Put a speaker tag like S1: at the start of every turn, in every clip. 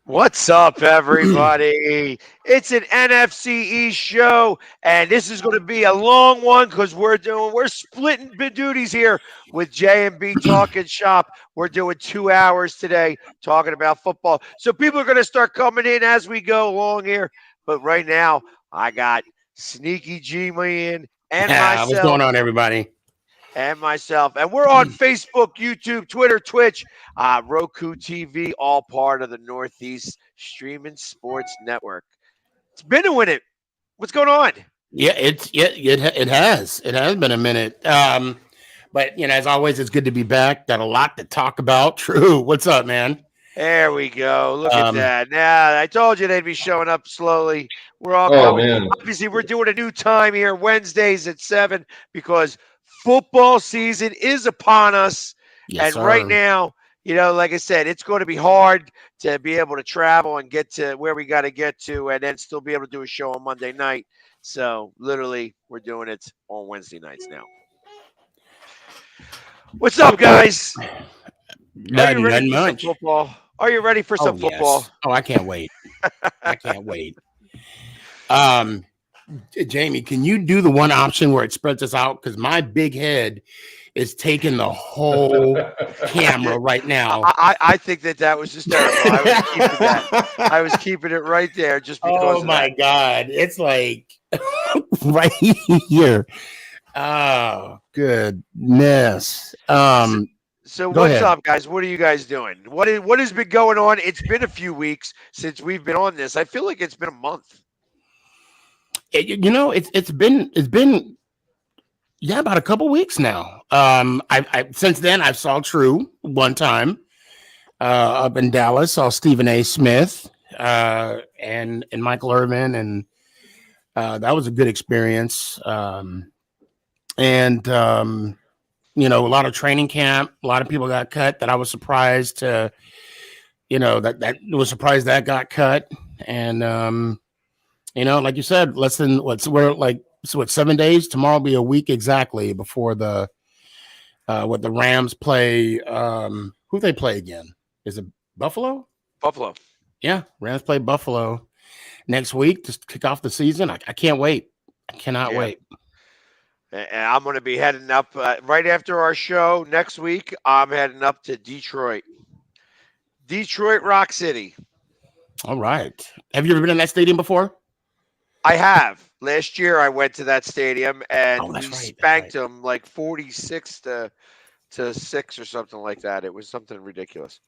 S1: What's up, everybody? It's an NFC East show, and this is going to be a long one because we're splitting duties here with J and B Talking Shop. We're doing 2 hours today talking about football, so people are going to start coming in as we go along here. But right now, I got Sneaky G Man and
S2: What's going
S1: myself
S2: on, everybody?
S1: and we're on Facebook, YouTube, Twitter, Twitch, Roku TV, all part of the Northeast Streaming Sports Network. It's been a minute. What's going on?
S2: It has been a minute. But as always, it's good to be back. Got a lot to talk about. True. What's up, man?
S1: There we go. Look at
S2: Um,
S1: that. Now, I told you they'd be showing up slowly. We're all
S3: Oh
S1: coming.
S3: man,
S1: Obviously, we're doing a new time here, Wednesdays at 7, because football season is upon us.
S2: yes,
S1: And right
S2: sir.
S1: now, like I said, it's going to be hard to be able to travel and get to where we got to get to and then still be able to do a show on Monday night. So, literally, we're doing it on Wednesday nights now. What's up, guys? Are you ready
S2: Nothing
S1: for some
S2: much.
S1: football? Are you ready for some
S2: Oh
S1: football?
S2: yes. Oh, I can't wait. I can't wait. Um, Jamie, can you do the one option where it spreads us out? Because my big head is taking the whole camera right now.
S1: I think that was hysterical. I was keeping that. I was keeping it right there just because
S2: Oh
S1: of
S2: my
S1: that.
S2: God. It's like right here. Oh, goodness.
S1: So
S2: Go
S1: what's
S2: ahead.
S1: up, guys? What are you guys doing? What has been going on? It's been a few weeks since we've been on this. I feel like it's been a month.
S2: It's been about a couple weeks now. I since then I saw True one time up in Dallas. Saw Stephen A. Smith and Michael Irvin, and that was a good experience. And a lot of training camp. A lot of people got cut. That I was surprised to. That was surprised that got cut. And like you said, we're like, so what, 7 days? Tomorrow will be a week exactly before the Rams play. Who they play again? Is it Buffalo?
S1: Buffalo.
S2: Yeah, Rams play Buffalo next week to kick off the season. I can't wait. I cannot
S1: Yeah.
S2: wait.
S1: And I'm going to be heading up right after our show next week. I'm heading up to Detroit. Detroit Rock City.
S2: All right. Have you ever been in that stadium before?
S1: I have. Last year I went to that stadium and
S2: Oh,
S1: we
S2: that's right.
S1: spanked them like 46 to 6 or something like that. It was something ridiculous.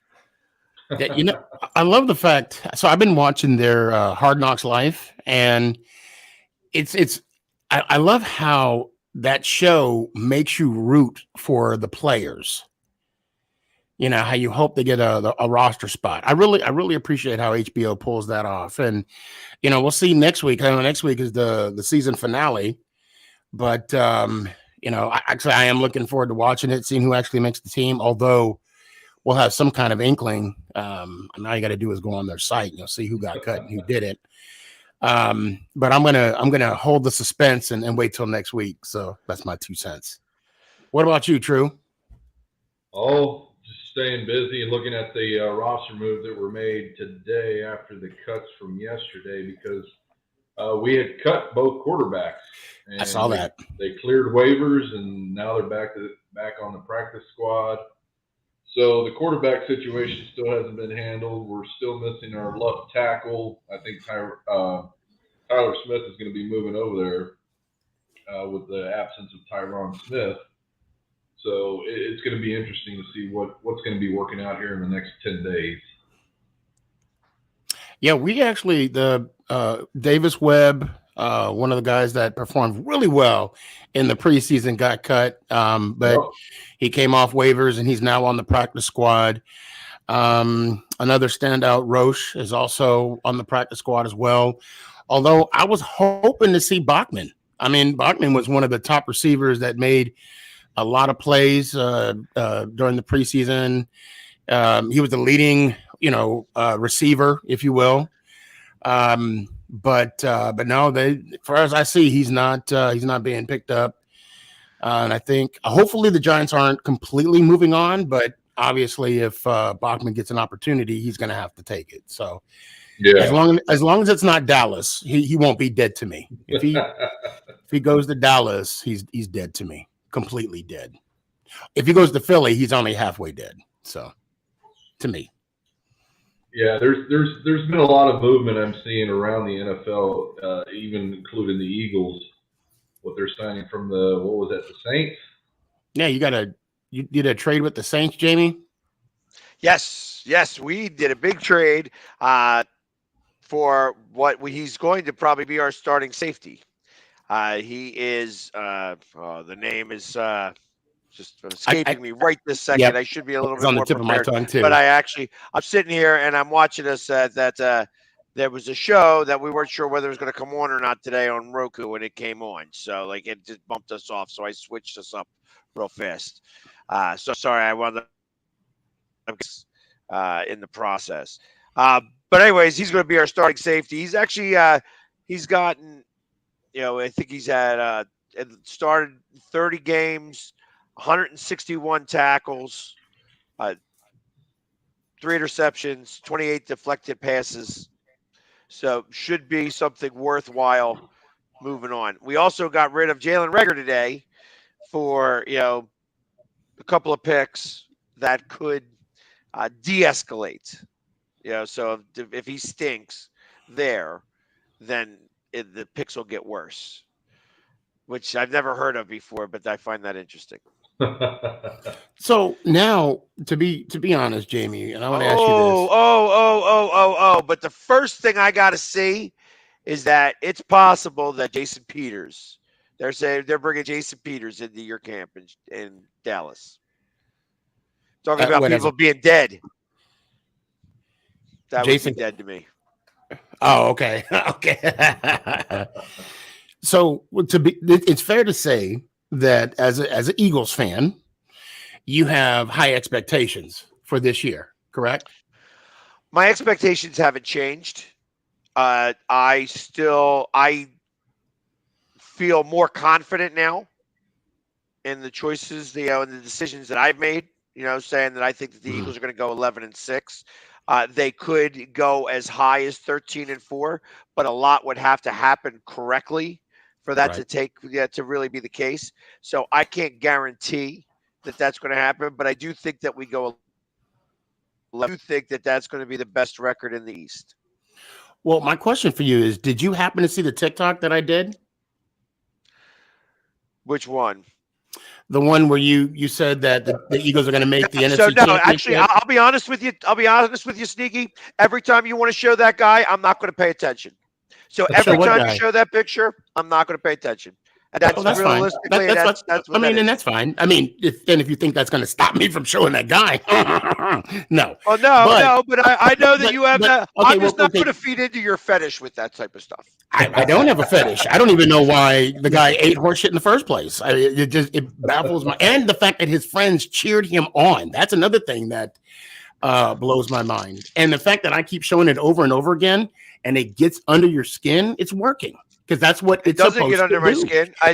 S2: Yeah, I love the fact. So I've been watching their Hard Knocks Life, and it's. I love how that show makes you root for the players. How you hope they get a roster spot. I really appreciate how HBO pulls that off, and we'll see next week. I know next week is the season finale, but I am looking forward to watching it, seeing who actually makes the team. Although we'll have some kind of inkling. And all you got to do is go on their site and you'll see who got cut and who did it. But I'm gonna hold the suspense and wait till next week. So that's my 2 cents. What about you, True?
S3: oh, just staying busy and looking at the roster moves that were made today after the cuts from yesterday because we had cut both quarterbacks
S2: I saw
S3: and
S2: that.
S3: they cleared waivers and now they're back on the practice squad. So the quarterback situation still hasn't been handled. We're still missing our left tackle. I think Tyler Smith is going to be moving over there with the absence of Tyron Smith. So it's going to be interesting to see what's going to be working out here in the next 10 days.
S2: Yeah, we actually the Davis Webb, one of the guys that performed really well in the preseason, got cut, but
S3: Yep.
S2: he came off waivers and he's now on the practice squad. Another standout, Roche, is also on the practice squad as well. Although I was hoping to see Bachman. I mean, Bachman was one of the top receivers that made a lot of plays during the preseason. He was the leading, receiver, if you will. But no, as far as I see, he's not being picked up. And I think hopefully the Giants aren't completely moving on, but obviously, if Bachman gets an opportunity, he's going to have to take it. So
S3: Yeah.
S2: as long as it's not Dallas, he won't be dead to me. If he goes to Dallas, he's dead to me, completely dead. If he goes to Philly, he's only halfway dead. So to me.
S3: Yeah, there's been a lot of movement I'm seeing around the NFL, even including the Eagles, what they're signing from the Saints?
S2: Yeah, you did a trade with the Saints, Jamie?
S1: Yes, we did a big trade for he's going to probably be our starting safety. He is the name is just escaping me right this second.
S2: Yep.
S1: I should be a little bit
S2: on the
S1: more
S2: tip
S1: prepared,
S2: of my tongue too.
S1: but I'm sitting here and I'm watching us that there was a show that we weren't sure whether it was going to come on or not today on Roku, and it came on. So like it just bumped us off. So I switched us up real fast. So sorry, I wound up in the process. But anyways, he's going to be our starting safety. He's actually he's gotten, I think he's had started 30 games, 161 tackles, 3 interceptions, 28 deflected passes. So should be something worthwhile moving on. We also got rid of Jalen Reagor today for, a couple of picks that could de-escalate. So if he stinks there, then the picks will get worse, which I've never heard of before, but I find that interesting.
S2: So now, to be honest, Jamie, and I want to ask you this.
S1: But the first thing I got to see is that it's possible that Jason Peters, they're saying they're bringing Jason Peters into your camp in Dallas. Talking about people being dead. That would be dead to me.
S2: Oh, okay. Okay. So it's fair to say that as an Eagles fan, you have high expectations for this year, correct?
S1: My expectations haven't changed. I feel more confident now in the choices, and the decisions that I've made. Saying that I think that the Eagles are going to go 11-6. They could go as high as 13-4, but a lot would have to happen correctly for that to really be the case. So I can't guarantee that that's going to happen, but I do think that we go. I do think that that's going to be the best record in the East.
S2: Well, my question for you is: did you happen to see the TikTok that I did?
S1: Which one?
S2: The one where you said that the Eagles are going to make the NFC Championship?
S1: No, actually, I'll be honest with you. Sneaky. Every time you want to show that guy, I'm not going to pay attention. So every time you show that picture, I'm not going to pay attention. And that's realistically,
S2: that's fine. I mean, if you think that's going to stop me from showing that guy, no.
S1: Well, but I know that you have that. I'm just not going to feed into your fetish with that type of stuff.
S2: I don't have a fetish. I don't even know why the guy ate horse shit in the first place. It baffles my, and the fact that his friends cheered him on. That's another thing that blows my mind. And the fact that I keep showing it over and over again, and it gets under your skin, it's working. Because that's what
S1: it doesn't get under my skin. I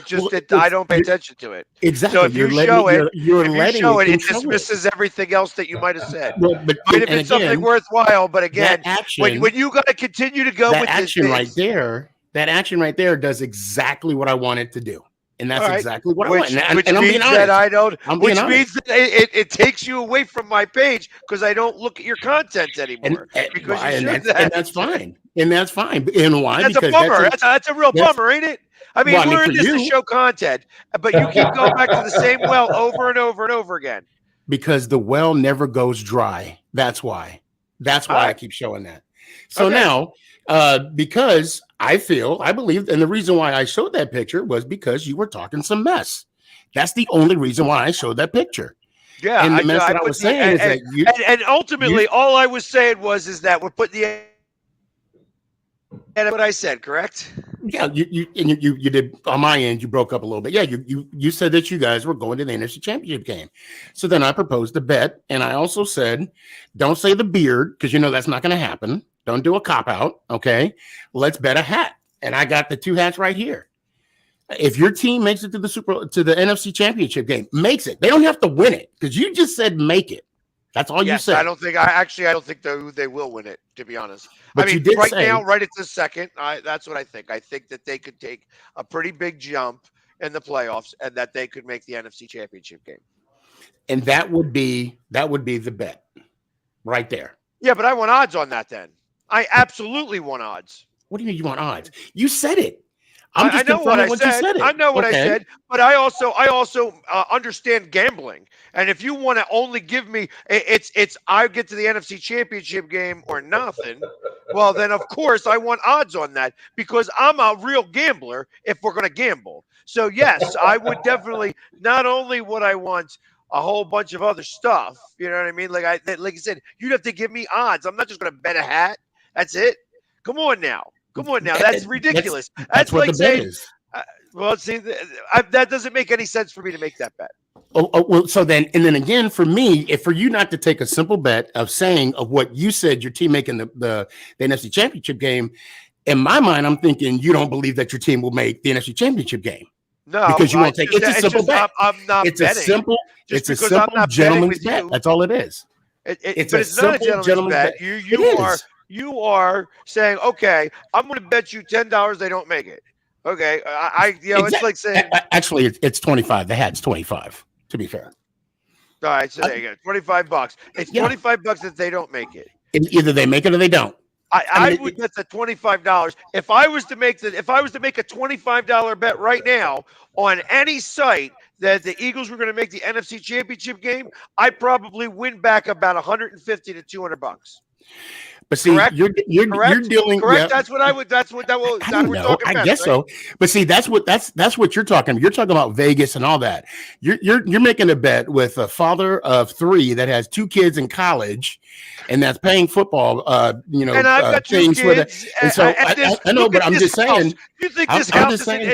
S1: don't pay attention to it.
S2: Exactly.
S1: So if you show it, it dismisses everything else that you might have said. But if it's something worthwhile, but again, when you got to continue to go with this
S2: action right there, that action right there does exactly what I want it to do. And that's exactly what I want.
S1: Which means that it takes you away from my page because I don't look at your content anymore.
S2: And that's fine. And that's fine. And why?
S1: That's a bummer. That's a real bummer, ain't it? I mean, we're in this to show content, but you keep going back to the same well over and over and over again.
S2: Because the well never goes dry. That's why. I keep showing that. So now, because I believe, and the reason why I showed that picture was because you were talking some mess. That's the only reason why I showed that picture.
S1: Yeah,
S2: and the mess that I was saying is that
S1: and ultimately, all I was saying is that we're putting the. And what I said, correct?
S2: Yeah, you did on my end. You broke up a little bit. Yeah, you said that you guys were going to the NFC Championship game. So then I proposed a bet, and I also said, don't say the beard because that's not going to happen. Don't do a cop out. Okay, let's bet a hat, and I got the 2 hats right here. If your team makes it to the NFC Championship game, makes it. They don't have to win it because you just said make it. That's all you
S1: Yes, I
S2: said.
S1: don't think. I don't think they will win it. To be honest, I
S2: But you
S1: mean,
S2: did
S1: right
S2: say,
S1: now, right at this second, that's what I think. I think that they could take a pretty big jump in the playoffs, and that they could make the NFC Championship game.
S2: and that would be the bet right there.
S1: Yeah, but I want odds on that. Then I absolutely want odds.
S2: What do you mean you want odds? You said it. I'm
S1: I
S2: just
S1: know what
S2: confirming
S1: I
S2: what you
S1: said.
S2: said.
S1: I
S2: It
S1: know what I
S2: okay?
S1: said, but I also understand gambling. And if you want to only give me, it's I get to the NFC Championship game or nothing. Well, then of course I want odds on that because I'm a real gambler. If we're going to gamble, so yes, I would definitely. Not only would I want a whole bunch of other stuff, you know what I mean? Like I said, you'd have to give me odds. I'm not just going to bet a hat. That's it. Come on now. Come on now. That's
S2: That's
S1: ridiculous.
S2: that's
S1: That's
S2: what
S1: like
S2: the bet
S1: saying,
S2: is.
S1: uh, well, see, that doesn't make any sense for me to make that bet.
S2: Well, so then again, for me, if for you not to take a simple bet of saying of what you said your team making the NFC Championship game, in my mind, I'm thinking you don't believe that your team will make the NFC Championship game
S1: No,
S2: because you won't take. It's a simple bet.
S1: I'm not
S2: It's a
S1: betting
S2: simple.
S1: just
S2: It's a
S1: because I'm
S2: simple
S1: not betting
S2: gentleman's
S1: with
S2: bet.
S1: you.
S2: That's all it is. It's
S1: But
S2: a
S1: it's not a
S2: simple
S1: gentleman's bet.
S2: bet.
S1: You
S2: It
S1: you are
S2: is.
S1: you are saying, okay, I'm going to bet you $10 they don't make it. Okay, it's like saying,
S2: Actually, it's 25. The hat's 25. To be fair,
S1: all right, so there you go, $25. It's
S2: yeah.
S1: $25 that they don't make it.
S2: Either they make it or they don't. I
S1: I
S2: mean,
S1: would bet the $25. If I was to make a $25 bet right now on any site that the Eagles were going to make the NFC Championship game, I probably win back about 150 to $200.
S2: but see,
S1: Correct?
S2: you're dealing.
S1: Correct.
S2: Yeah, I
S1: Now
S2: don't
S1: we're
S2: know.
S1: talking
S2: I
S1: bets,
S2: guess
S1: right?
S2: so. But see, that's what you're talking. You're talking about Vegas and all that. You're making a bet with a father of three that has two kids in college, and that's paying football.
S1: And I've got two
S2: things with it.
S1: kids.
S2: And so I know,
S1: Look
S2: but
S1: at
S2: I'm
S1: this
S2: just
S1: house.
S2: saying.
S1: You think
S2: I'm
S1: this house
S2: just
S1: is
S2: saying.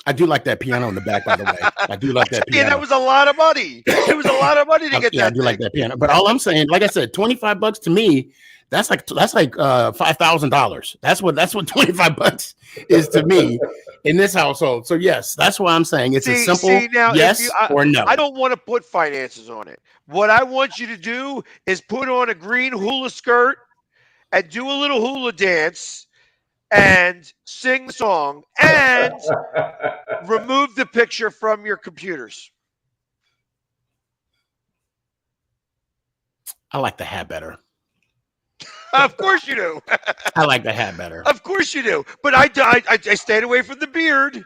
S2: I do like that piano in the back, by the way. I do like that
S1: Yeah, that
S2: piano.
S1: was a lot of money. It was a lot of money to get
S2: Yeah, I
S1: that
S2: do like
S1: thing.
S2: that piano. But all I'm saying, like I said, $25 to me, that's like $5,000. That's what $25 is to me in this household. So yes, that's why I'm saying it's a simple
S1: See now, if you,
S2: yes or no.
S1: I don't want to put finances on it. What I want you to do is put on a green hula skirt and do a little hula dance and sing the song and remove the picture from your computers.
S2: I like the hat better.
S1: Of course you do.
S2: I like the hat better.
S1: Of course you do. But I stayed away from the beard.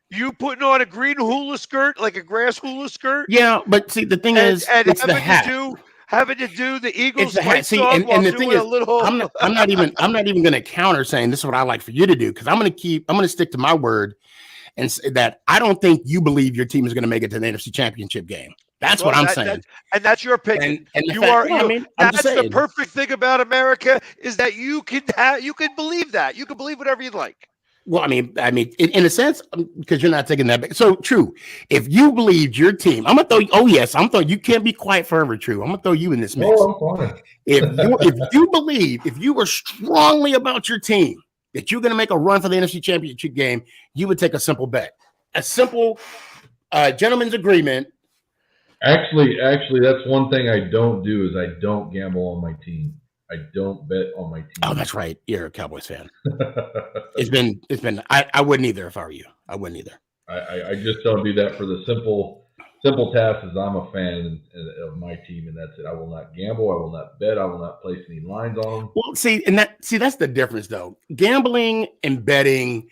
S1: You putting on a green hula skirt, like a grass hula skirt,
S2: Yeah, but see, the thing is,
S1: and
S2: it's the hat.
S1: having to do the
S2: It's
S1: Eagles
S2: the hat.
S1: fight
S2: See,
S1: song
S2: and
S1: while
S2: the
S1: doing
S2: thing is,
S1: a little.
S2: I'm not even going to counter saying this is what I like for you to do because I'm going to stick to my word and say that I don't think you believe your team is going to make it to the NFC Championship game. That's what I'm saying.
S1: And that's your opinion.
S2: And the
S1: You
S2: fact,
S1: are.
S2: well, I mean, I'm
S1: That's
S2: just
S1: the
S2: saying.
S1: perfect thing about America is that you can believe that. You can believe whatever you like.
S2: Well, I mean, in a sense, because you're not taking that back. So true. If you believed your team, I'm gonna throw you. Oh yes, I'm throwing. You can't be quiet forever. True. I'm gonna throw you in this mix.
S3: Oh, I'm fine.
S2: If you were strongly about your team that you're gonna make a run for the NFC Championship game, you would take a simple bet, a simple gentleman's agreement.
S3: Actually, that's one thing I don't do is I don't gamble on my team. I don't bet on my team.
S2: Oh, that's right. You're a Cowboys fan. It's been. I wouldn't either if I were you. I wouldn't either.
S3: I just don't do that for the simple task is I'm a fan of my team and that's it. I will not gamble. I will not bet. I will not place any lines on them.
S2: Well, that's the difference though. Gambling and betting,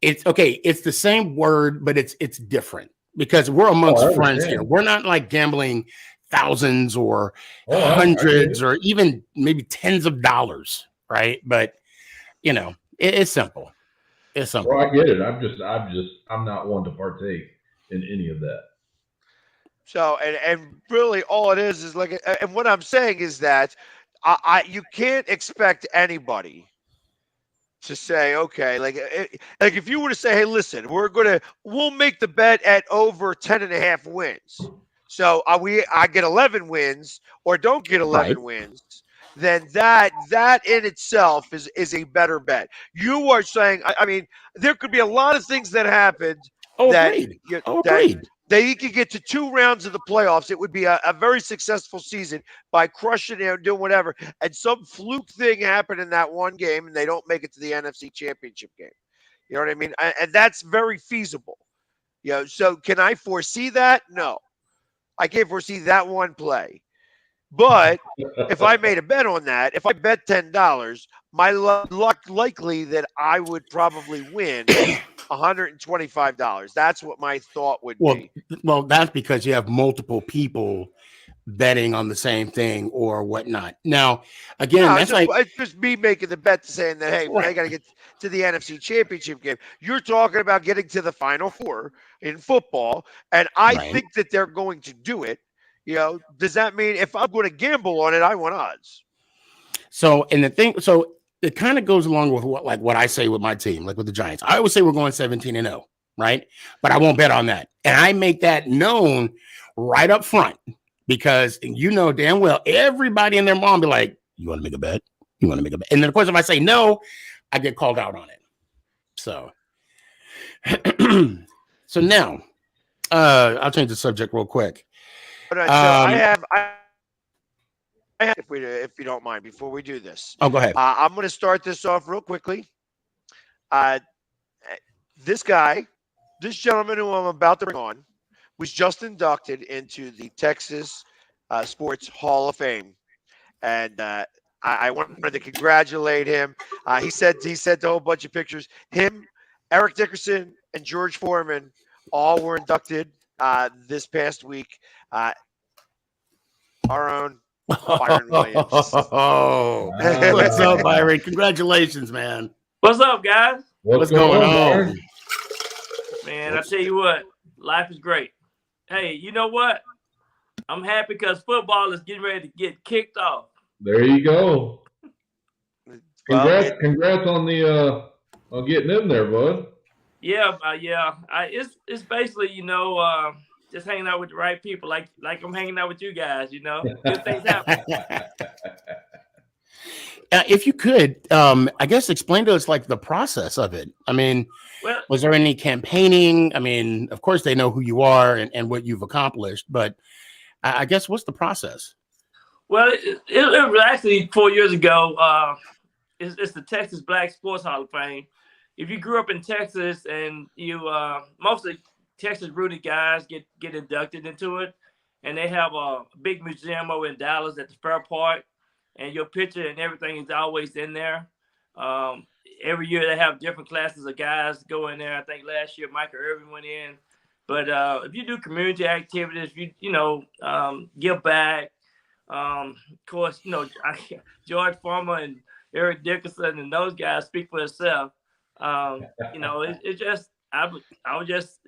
S2: it's okay. It's the same word, but it's different because we're amongst friends here. We're not like gambling thousands or hundreds or even maybe tens of dollars, right? But it's simple. It's simple.
S3: Well, I get it. I'm not one to partake in any of that.
S1: So and really all it is like, and what I'm saying is that you can't expect anybody to say, okay, like if you were to say, hey, listen, we'll make the bet at over 10.5 wins. So I get 11 wins or don't get 11 wins, then that in itself is a better bet. You are saying, I mean, there could be a lot of things that happened
S2: Agreed.
S1: they could get to 2 rounds of the playoffs. It would be a very successful season by crushing it and doing whatever. And some fluke thing happened in that one game, and they don't make it to the NFC Championship game. You know what I mean? And that's very feasible. So can I foresee that? No, I can't foresee that one play. But if I made a bet on that, if I bet $10, my luck likely that I would probably win $125. That's what my thought would be.
S2: Well, that's because you have multiple people betting on the same thing or whatnot. Now, again,
S1: No,
S2: that's
S1: it's just me making the bet saying that, hey,
S2: right.
S1: they got to get to the NFC Championship game. You're talking about getting to the Final Four in football, and I
S2: Right.
S1: think that they're going to do it. Does that mean if I'm going to gamble on it, I want odds?
S2: So it kind of goes along with what I say with my team, like with the Giants. I always say we're going 17-0, right? But I won't bet on that. And I make that known right up front because damn well everybody and their mom be like, you want to make a bet? You want to make a bet? And then of course, if I say no, I get called out on it. So, so now I'll change the subject real quick.
S1: I have, if you don't mind, before we do this.
S2: Oh, go ahead.
S1: I'm going to start this off real quickly. This gentleman who I'm about to bring on, was just inducted into the Texas Sports Hall of Fame, and I wanted to congratulate him. He sent a whole bunch of pictures. Him, Eric Dickerson, and George Foreman all were inducted this past week. Our own Byron Williams.
S2: Oh, what's up, Byron? Congratulations, man.
S4: What's up, guys?
S2: What's going on?
S4: Man, I tell you what, life is great. Hey, you know what? I'm happy because football is getting ready to get kicked off.
S3: There you go. Congrats on on getting in there, bud.
S4: Yeah. It's basically just hanging out with the right people, like I'm hanging out with you guys. Good things happen.
S2: If you could, I guess explain to us like the process of it. I mean, was there any campaigning? I mean, of course they know who you are and what you've accomplished, but I guess what's the process?
S4: Well, it was actually 4 years ago. It's the Texas Black Sports Hall of Fame. If you grew up in Texas and you mostly Texas rooted guys get inducted into it, and they have a big museum over in Dallas at the Fair Park, and your picture and everything is always in there. Every year they have different classes of guys go in there. I think last year Michael Irvin went in. But if you do community activities, give back. Of course, George Foreman and Eric Dickerson and those guys speak for themselves. It's just I just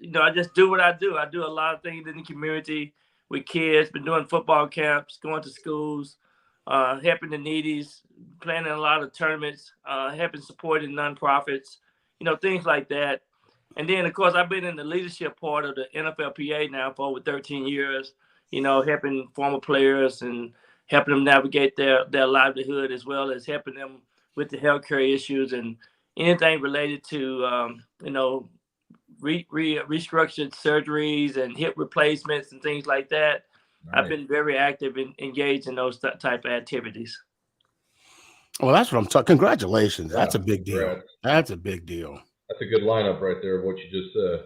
S4: do what I do. I do a lot of things in the community with kids. Been doing football camps, going to schools, helping the needies, playing in a lot of tournaments, helping supporting nonprofits, things like that. And then, of course, I've been in the leadership part of the NFLPA now for over 13 years, helping former players and helping them navigate their livelihood, as well as helping them with the healthcare issues and anything related to, restructured surgeries and hip replacements and things like that. Nice. I've been very active and engaged in those type of activities.
S2: Well, that's what I'm talking. Congratulations. That's a big deal. Right. That's a big deal.
S3: That's a good lineup right there of what you just said.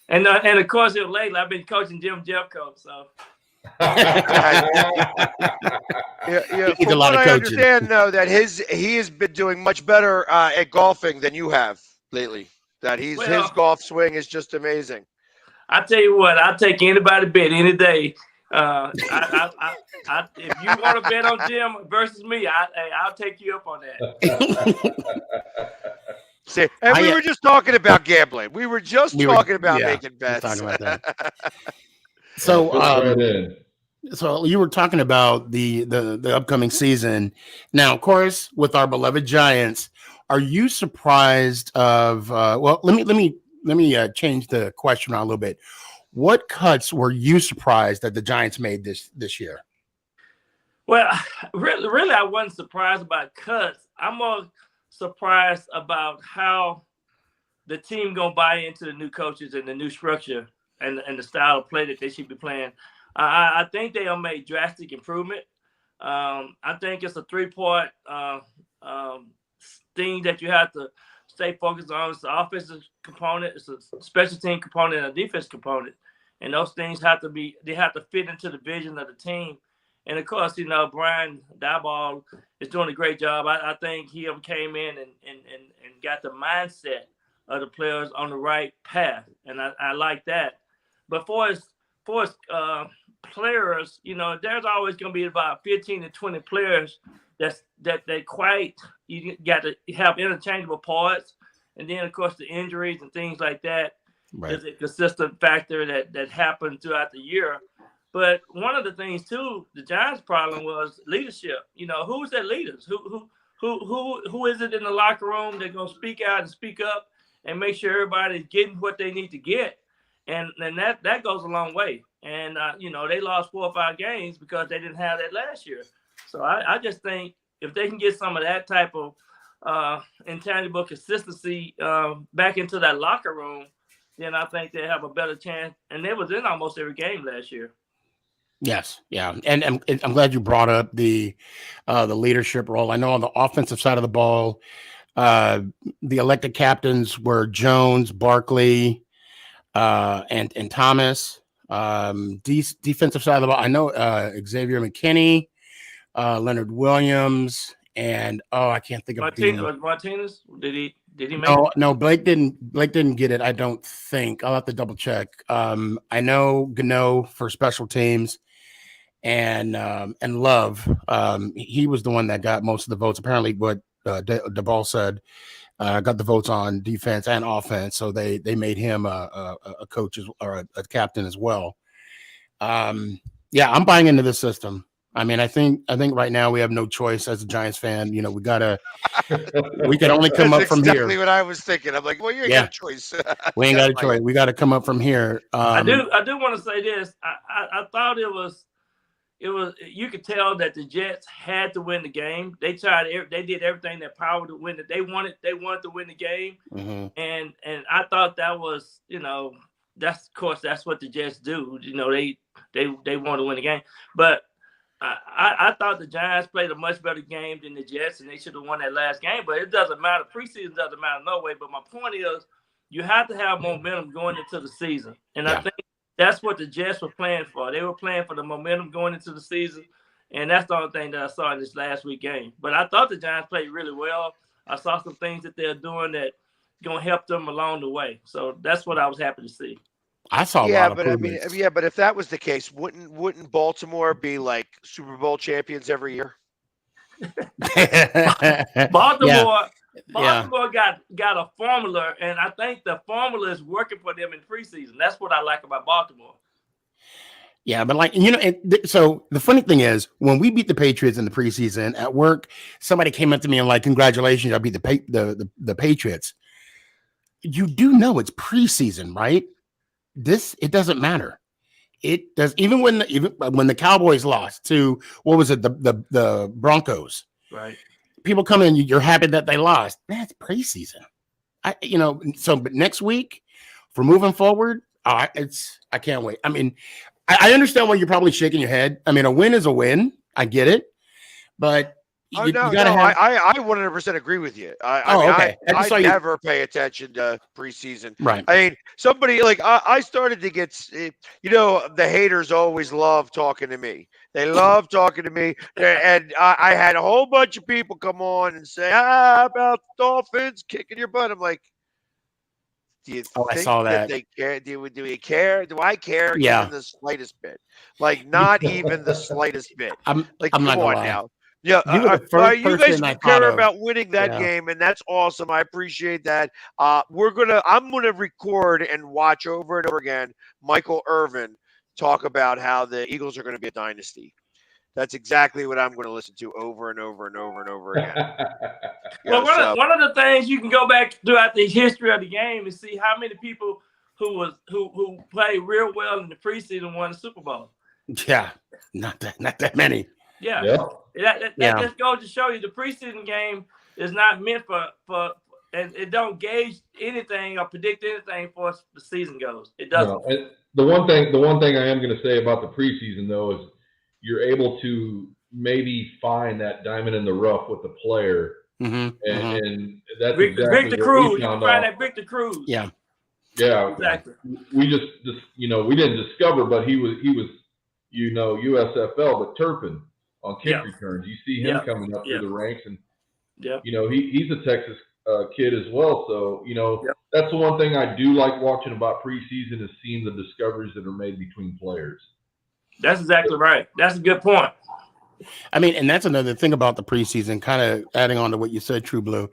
S4: And of course, lately I've been coaching Jeffcoat, so.
S1: From what I understand, though, that he has been doing much better at golfing than you have lately. That his golf swing is just amazing.
S4: I tell you what, I'll take anybody bet any day. If you want to bet on Jim versus me, I'll take you up on that.
S1: See, and we were just talking about gambling. We were just talking about making bets.
S2: Talking about that. So you were talking about the upcoming season. Now, of course, with our beloved Giants, are you surprised of? Well, let me change the question around a little bit. What cuts were you surprised that the Giants made this year?
S4: Well, really, I wasn't surprised about cuts. I'm more surprised about how the team gonna buy into the new coaches and the new structure. and the style of play that they should be playing. I think they'll make drastic improvement. I think it's a 3-part thing that you have to stay focused on. It's the offensive component, it's a special team component, and a defense component. And those things have to fit into the vision of the team. And of course, Brian Daboll is doing a great job. I think he came in and got the mindset of the players on the right path. And I like that. But for his players, there's always going to be about 15 to 20 players that you got to have interchangeable parts. And then, of course, the injuries and things like that is a consistent factor that happened throughout the year. But one of the things too, the Giants' problem was leadership. Who's their leaders? Who is it in the locker room that's going to speak out and speak up and make sure everybody's getting what they need to get? And that goes a long way. And they lost 4 or 5 games because they didn't have that last year. So I just think if they can get some of that type of intangible consistency back into that locker room, then I think they have a better chance. And they was in almost every game last year.
S2: Yes, yeah, and I'm glad you brought up the leadership role. I know on the offensive side of the ball, the elected captains were Jones, Barkley, and Thomas. Defensive side of the ball, I know Xavier McKinney, Leonard Williams, and I can't think of
S4: Martinez. Did he make
S2: it? No, Blake didn't get it. I don't think. I'll have to double check. I know Gano for special teams, and Love. He was the one that got most of the votes. Apparently, what Daboll said got the votes on defense and offense, so they made him a coach or a captain as well. Yeah, I'm buying into this system. I mean, I think right now we have no choice as a Giants fan. We can only come up from here. That's
S1: exactly what I was thinking. I'm like, well, you ain't got a choice.
S2: We ain't got a choice. We got to come up from here.
S4: I do want to say this. I thought it was you could tell that the Jets had to win the game. They did everything in their power to win it. They wanted to win the game.
S2: Mm-hmm.
S4: And I thought that was, that's what the Jets do. They want to win the game. But I thought the Giants played a much better game than the Jets, and they should have won that last game. But it doesn't matter. Preseason doesn't matter no way. But my point is, you have to have momentum going into the season. And I think that's what the Jets were playing for. They were playing for the momentum going into the season. And that's the only thing that I saw in this last week game. But I thought the Giants played really well. I saw some things that they're doing that going to help them along the way. So that's what I was happy to see.
S2: I saw a lot of improvements.
S1: But if that was the case, wouldn't Baltimore be like Super Bowl champions every year?
S4: Baltimore got a formula, and I think the formula is working for them in preseason. That's what I like about Baltimore.
S2: Yeah, but so the funny thing is, when we beat the Patriots in the preseason at work, somebody came up to me and like, "Congratulations, I beat the Patriots." You do know it's preseason, right? It doesn't matter. It does even when the Cowboys lost to what was it, the Broncos,
S4: right?
S2: People come in, you're happy that they lost. That's preseason. But next week, for moving forward, I can't wait. I mean, I understand why you're probably shaking your head. I mean, a win is a win. I get it, but
S1: I 100% agree with you. I never pay attention to preseason.
S2: Right.
S1: I mean, somebody I started to get, the haters always love talking to me. They love talking to me. And I had a whole bunch of people come on and say, about the Dolphins kicking your butt. I'm like, do you think
S2: I saw that
S1: they care? Do we care? Do I care?
S2: Yeah.
S1: Even the slightest bit? Like, not even the slightest bit.
S2: I'm
S1: come
S2: not
S1: on
S2: lie.
S1: Now. Yeah, you guys care about winning that game, and that's awesome. I appreciate that. I'm gonna record and watch over and over again Michael Irvin talk about how the Eagles are going to be a dynasty. That's exactly what I'm going to listen to over and over and over and over again.
S4: One of the things you can go back throughout the history of the game and see how many people who played real well in the preseason won the Super Bowl.
S2: Yeah, not that many.
S4: Yeah. That just goes to show you the preseason game is not meant for and it don't gauge anything or predict anything for as the season goes. It doesn't.
S3: No, and the one thing I am going to say about the preseason though is you're able to maybe find that diamond in the rough with the player, and that's exactly
S4: Victor
S3: what
S4: Cruz.
S3: we
S4: You
S3: found
S4: can find
S3: out.
S4: that Victor Cruz.
S2: Yeah.
S3: Yeah,
S4: exactly.
S3: We just we didn't discover, but he was USFL, but Turpin on kick returns. You see him coming up through the ranks, and he's a Texas kid as well. So that's the one thing I do like watching about preseason is seeing the discoveries that are made between players.
S4: That's exactly right. That's a good point.
S2: I mean, and that's another thing about the preseason, kind of adding on to what you said, TruBlu,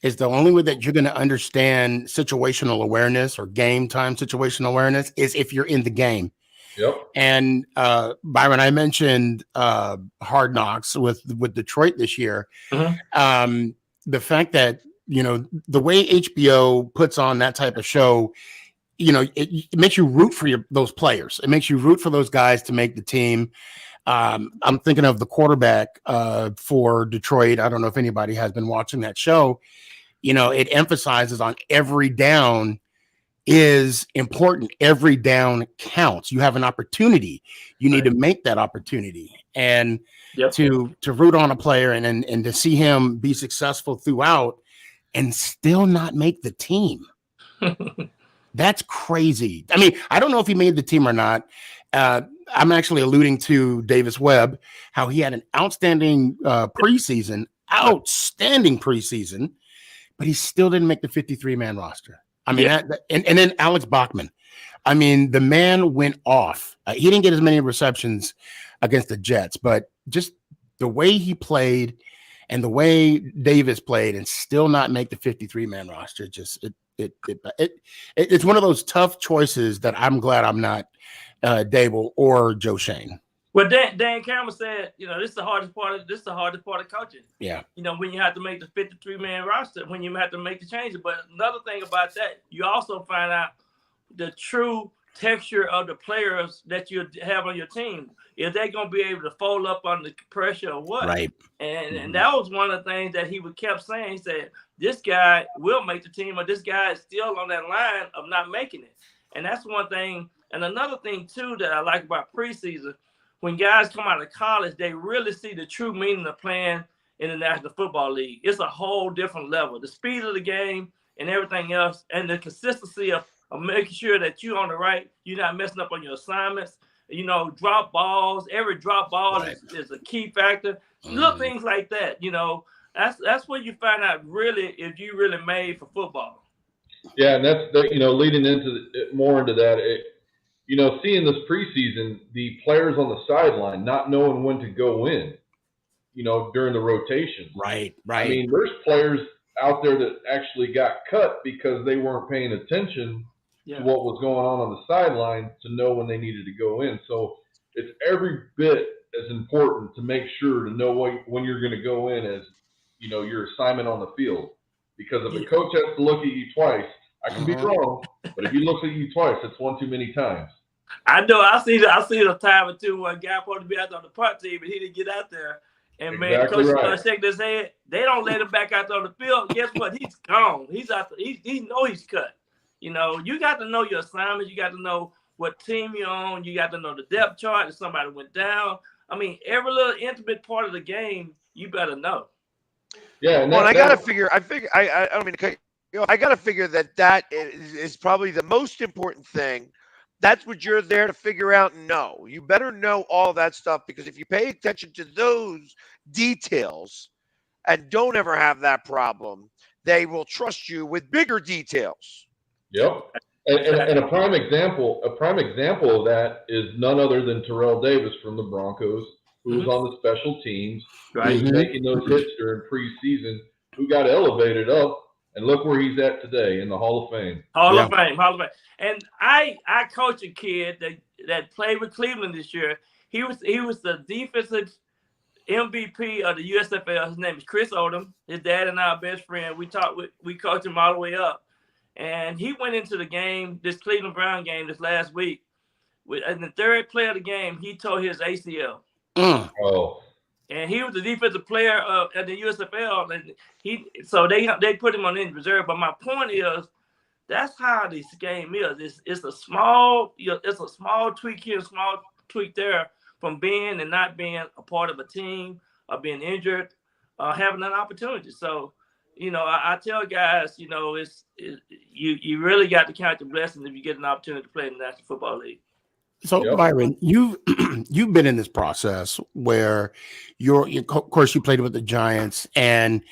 S2: is the only way that you're going to understand situational awareness or game time situational awareness is if you're in the game.
S3: Yep.
S2: And Byron, I mentioned Hard Knocks with Detroit this year. The fact that, the way HBO puts on that type of show, it makes you root for those players. It makes you root for those guys to make the team. I'm thinking of the quarterback for Detroit. I don't know if anybody has been watching that show. It emphasizes on every down is important. Every down counts. You have an opportunity. You need to make that opportunity. And to root on a player and to see him be successful throughout and still not make the team. That's crazy. I mean, I don't know if he made the team or not. I'm actually alluding to Davis Webb, how he had an outstanding preseason, but he still didn't make the 53-man roster. I mean, and then Alex Bachman. I mean, the man went off. He didn't get as many receptions against the Jets, but just the way he played and the way Davis played and still not make the 53-man roster, it's one of those tough choices that I'm glad I'm not Dable or Joe Shane.
S4: Well, Dan Cameron said, this is the hardest part of coaching.
S2: Yeah.
S4: When you have to make the 53-man roster, when you have to make the changes. But another thing about that, you also find out the true texture of the players that you have on your team. If they're going to be able to fold up under pressure or what.
S2: Right.
S4: And that was one of the things that he kept saying. He said, this guy will make the team, or this guy is still on that line of not making it. And that's one thing. And another thing, too, that I like about preseason, when guys come out of college, they really see the true meaning of playing in the National Football League. It's a whole different level. The speed of the game and everything else, and the consistency of making sure that you're on the right, you're not messing up on your assignments. Drop balls. Every drop ball is a key factor. Little things like that, That's where you find out really if you really made for football.
S3: Yeah, and that's leading more into that. Seeing this preseason, the players on the sideline not knowing when to go in, during the rotation.
S2: Right.
S3: I mean, there's players out there that actually got cut because they weren't paying attention to what was going on the sideline to know when they needed to go in. So it's every bit as important to make sure to know when you're going to go in as, your assignment on the field. Because if a coach has to look at you twice, I can be wrong, but if he looks at you twice, it's one too many times.
S4: I know. I see a time or two where a guy supposed to be out on the punt team, but he didn't get out there. And
S3: exactly
S4: man, coach shaking his head. They don't let him back out on the field. Guess what? He's gone. He's out. He know he's cut. You got to know your assignments. You got to know what team you're on. You got to know the depth chart if somebody went down. I mean, every little intimate part of the game, you better know.
S3: Yeah, and
S1: I got to figure. I don't mean to cut you off. I got to figure that is probably the most important thing. That's what you're there to figure out and know. You better know all that stuff, because if you pay attention to those details and don't ever have that problem, they will trust you with bigger details.
S3: Yep. And a prime example of that is none other than Terrell Davis from the Broncos, who was on the special teams, who was making those hits during preseason, who got elevated up. And look where he's at today in the Hall of Fame.
S4: Hall of Fame. And I coach a kid that played with Cleveland this year. He was the defensive MVP of the USFL. His name is Chris Odom. His dad and I are best friend. We coached him all the way up. And he went into the game, this Cleveland Brown game this last week. In the third play of the game, he tore his ACL.
S3: Oh.
S4: and he was the defensive player at the USFL, and they put him on injured reserve. But my point is, that's how this game is. It's a small tweak here, small tweak there from being and not being a part of a team, or being injured, having an opportunity. So, I tell guys, you really got to count your blessings if you get an opportunity to play in the National Football League.
S2: So Byron, you've been in this process where of course you played with the Giants and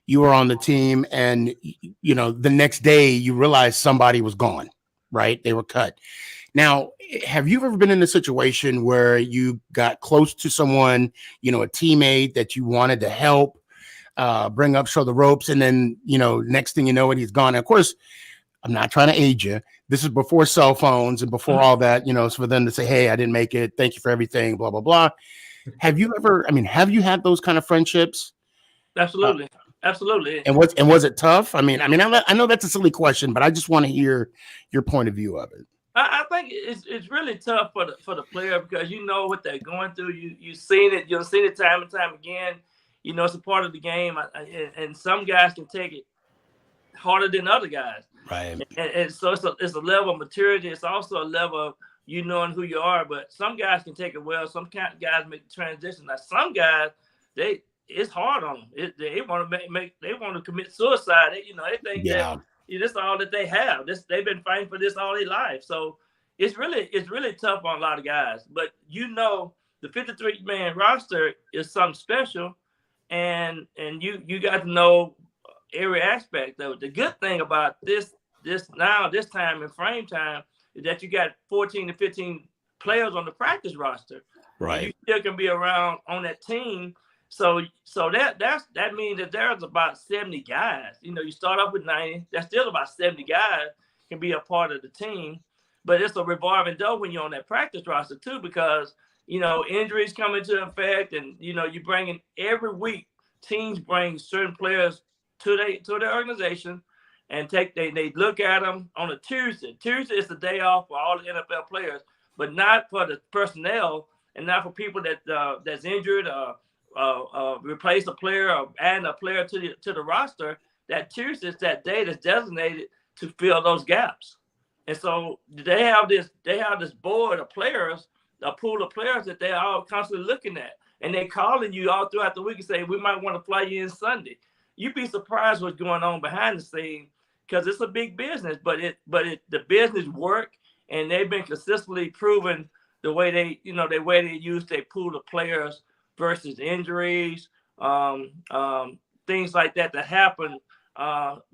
S2: you were on the team, and the next day you realized somebody was gone, right? They were cut. Now, have you ever been in a situation where you got close to someone, a teammate that you wanted to help, bring up, show the ropes, and then, next thing you know it, he's gone. And of course, I'm not trying to age you. This is before cell phones and before all that, so for them to say, hey, I didn't make it. Thank you for everything, blah, blah, blah. Have you had those kind of friendships?
S4: Absolutely. Absolutely.
S2: And was it tough? I know that's a silly question, but I just want to hear your point of view of it.
S4: I think it's really tough for the player, because you know what they're going through. You've seen it. You've seen it time and time again. It's a part of the game, and some guys can take it harder than other guys.
S2: Right.
S4: And so it's a level of maturity. It's also a level of you knowing who you are. But some guys can take it well. Some guys make the transition. Now some guys, it's hard on them. They want to commit suicide. They think that this is all that they have. They've been fighting for this all their life. So it's really tough on a lot of guys. But the 53-man roster is something special, and you got to know every aspect of it. The good thing about this time in frame time is that you got 14 to 15 players on the practice roster.
S2: Right.
S4: You still can be around on that team. So that means that there's about 70 guys. You start off with 90. That's still about 70 guys can be a part of the team. But it's a revolving door when you're on that practice roster too, because injuries come into effect, and you bring in every week. Teams bring certain players to their organization, and they look at them on a Tuesday. Tuesday is the day off for all the NFL players, but not for the personnel and not for people that's injured. Replace a player or add a player to the roster. That Tuesday is that day that's designated to fill those gaps. And so they have this board of players, a pool of players that they're all constantly looking at, and they're calling you all throughout the week and say, we might want to fly you in Sunday. You'd be surprised what's going on behind the scene, because it's a big business, but the business work, and they've been consistently proven the way they use their pool of players versus injuries, things like that happen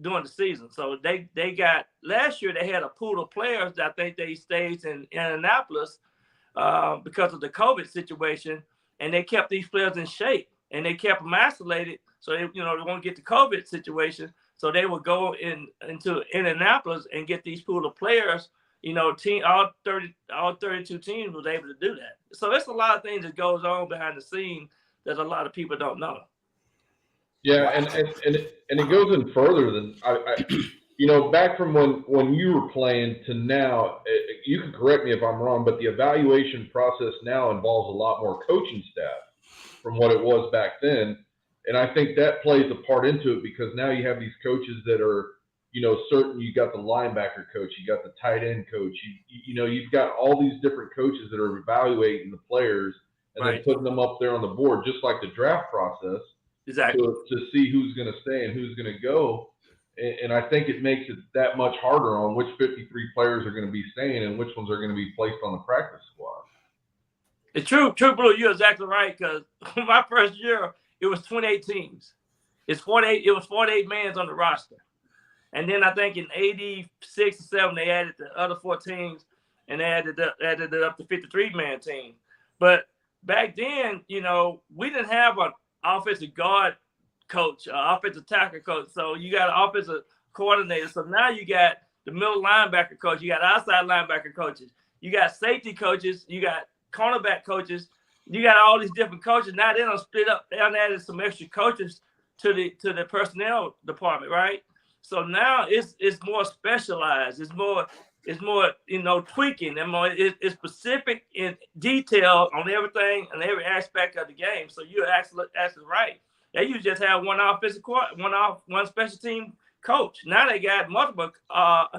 S4: during the season. So they got, last year they had a pool of players that I think they stayed in Indianapolis because of the COVID situation, and they kept these players in shape, and they kept them isolated, so they won't get the COVID situation. So they would go into Indianapolis and get these pool of players. All 32 teams was able to do that. So there's a lot of things that goes on behind the scene that a lot of people don't know.
S3: Yeah, and it goes in further than back from when you were playing to now. You can correct me if I'm wrong, but the evaluation process now involves a lot more coaching staff from what it was back then, and I think that plays a part into it, because now you have these coaches that are certain. You got the linebacker coach, you got the tight end coach, you've got all these different coaches that are evaluating the players and then putting them up there on the board, just like the draft process.
S4: Exactly.
S3: To see who's going to stay and who's going to go. And I think it makes it that much harder on which 53 players are going to be staying and which ones are going to be placed on the practice squad.
S4: It's TruBlu, you're exactly right, because my first year, it was 28 teams. It was 48 men on the roster. And then I think in 86 or 7, they added the other 4 teams, and they added it up to 53-man team. But back then, we didn't have an offensive guard coach, offensive tackle coach. So you got an offensive coordinator. So now you got the middle linebacker coach. You got outside linebacker coaches. You got safety coaches. You got cornerback coaches. You got all these different coaches. Now they don't split up. They done added some extra coaches to the personnel department, right? So now it's more specialized. It's more tweaking. And more it's specific in detail on everything and every aspect of the game. So you're actually right. They used to just have one special team coach. Now they got multiple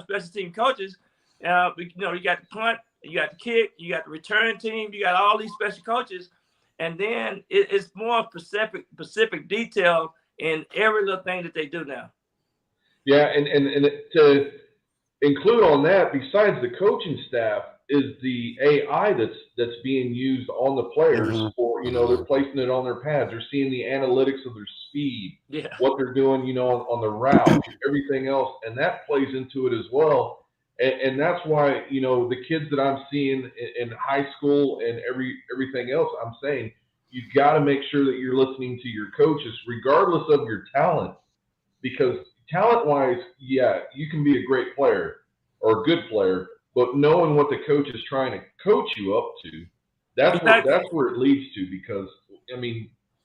S4: special team coaches. You got the punt, you got the kick, you got the return team, you got all these special coaches, and then it's more specific detail in every little thing that they do now.
S3: Yeah, and to include on that, besides the coaching staff, is the AI that's being used on the players for, they're placing it on their pads. They're seeing the analytics of their speed, what they're doing, on the route, everything else, and that plays into it as well. And that's why, the kids that I'm seeing in high school and everything else, I'm saying you got to make sure that you're listening to your coaches, regardless of your talent, because talent-wise, you can be a great player or a good player, but knowing what the coach is trying to coach you up to, that's where it leads to. Because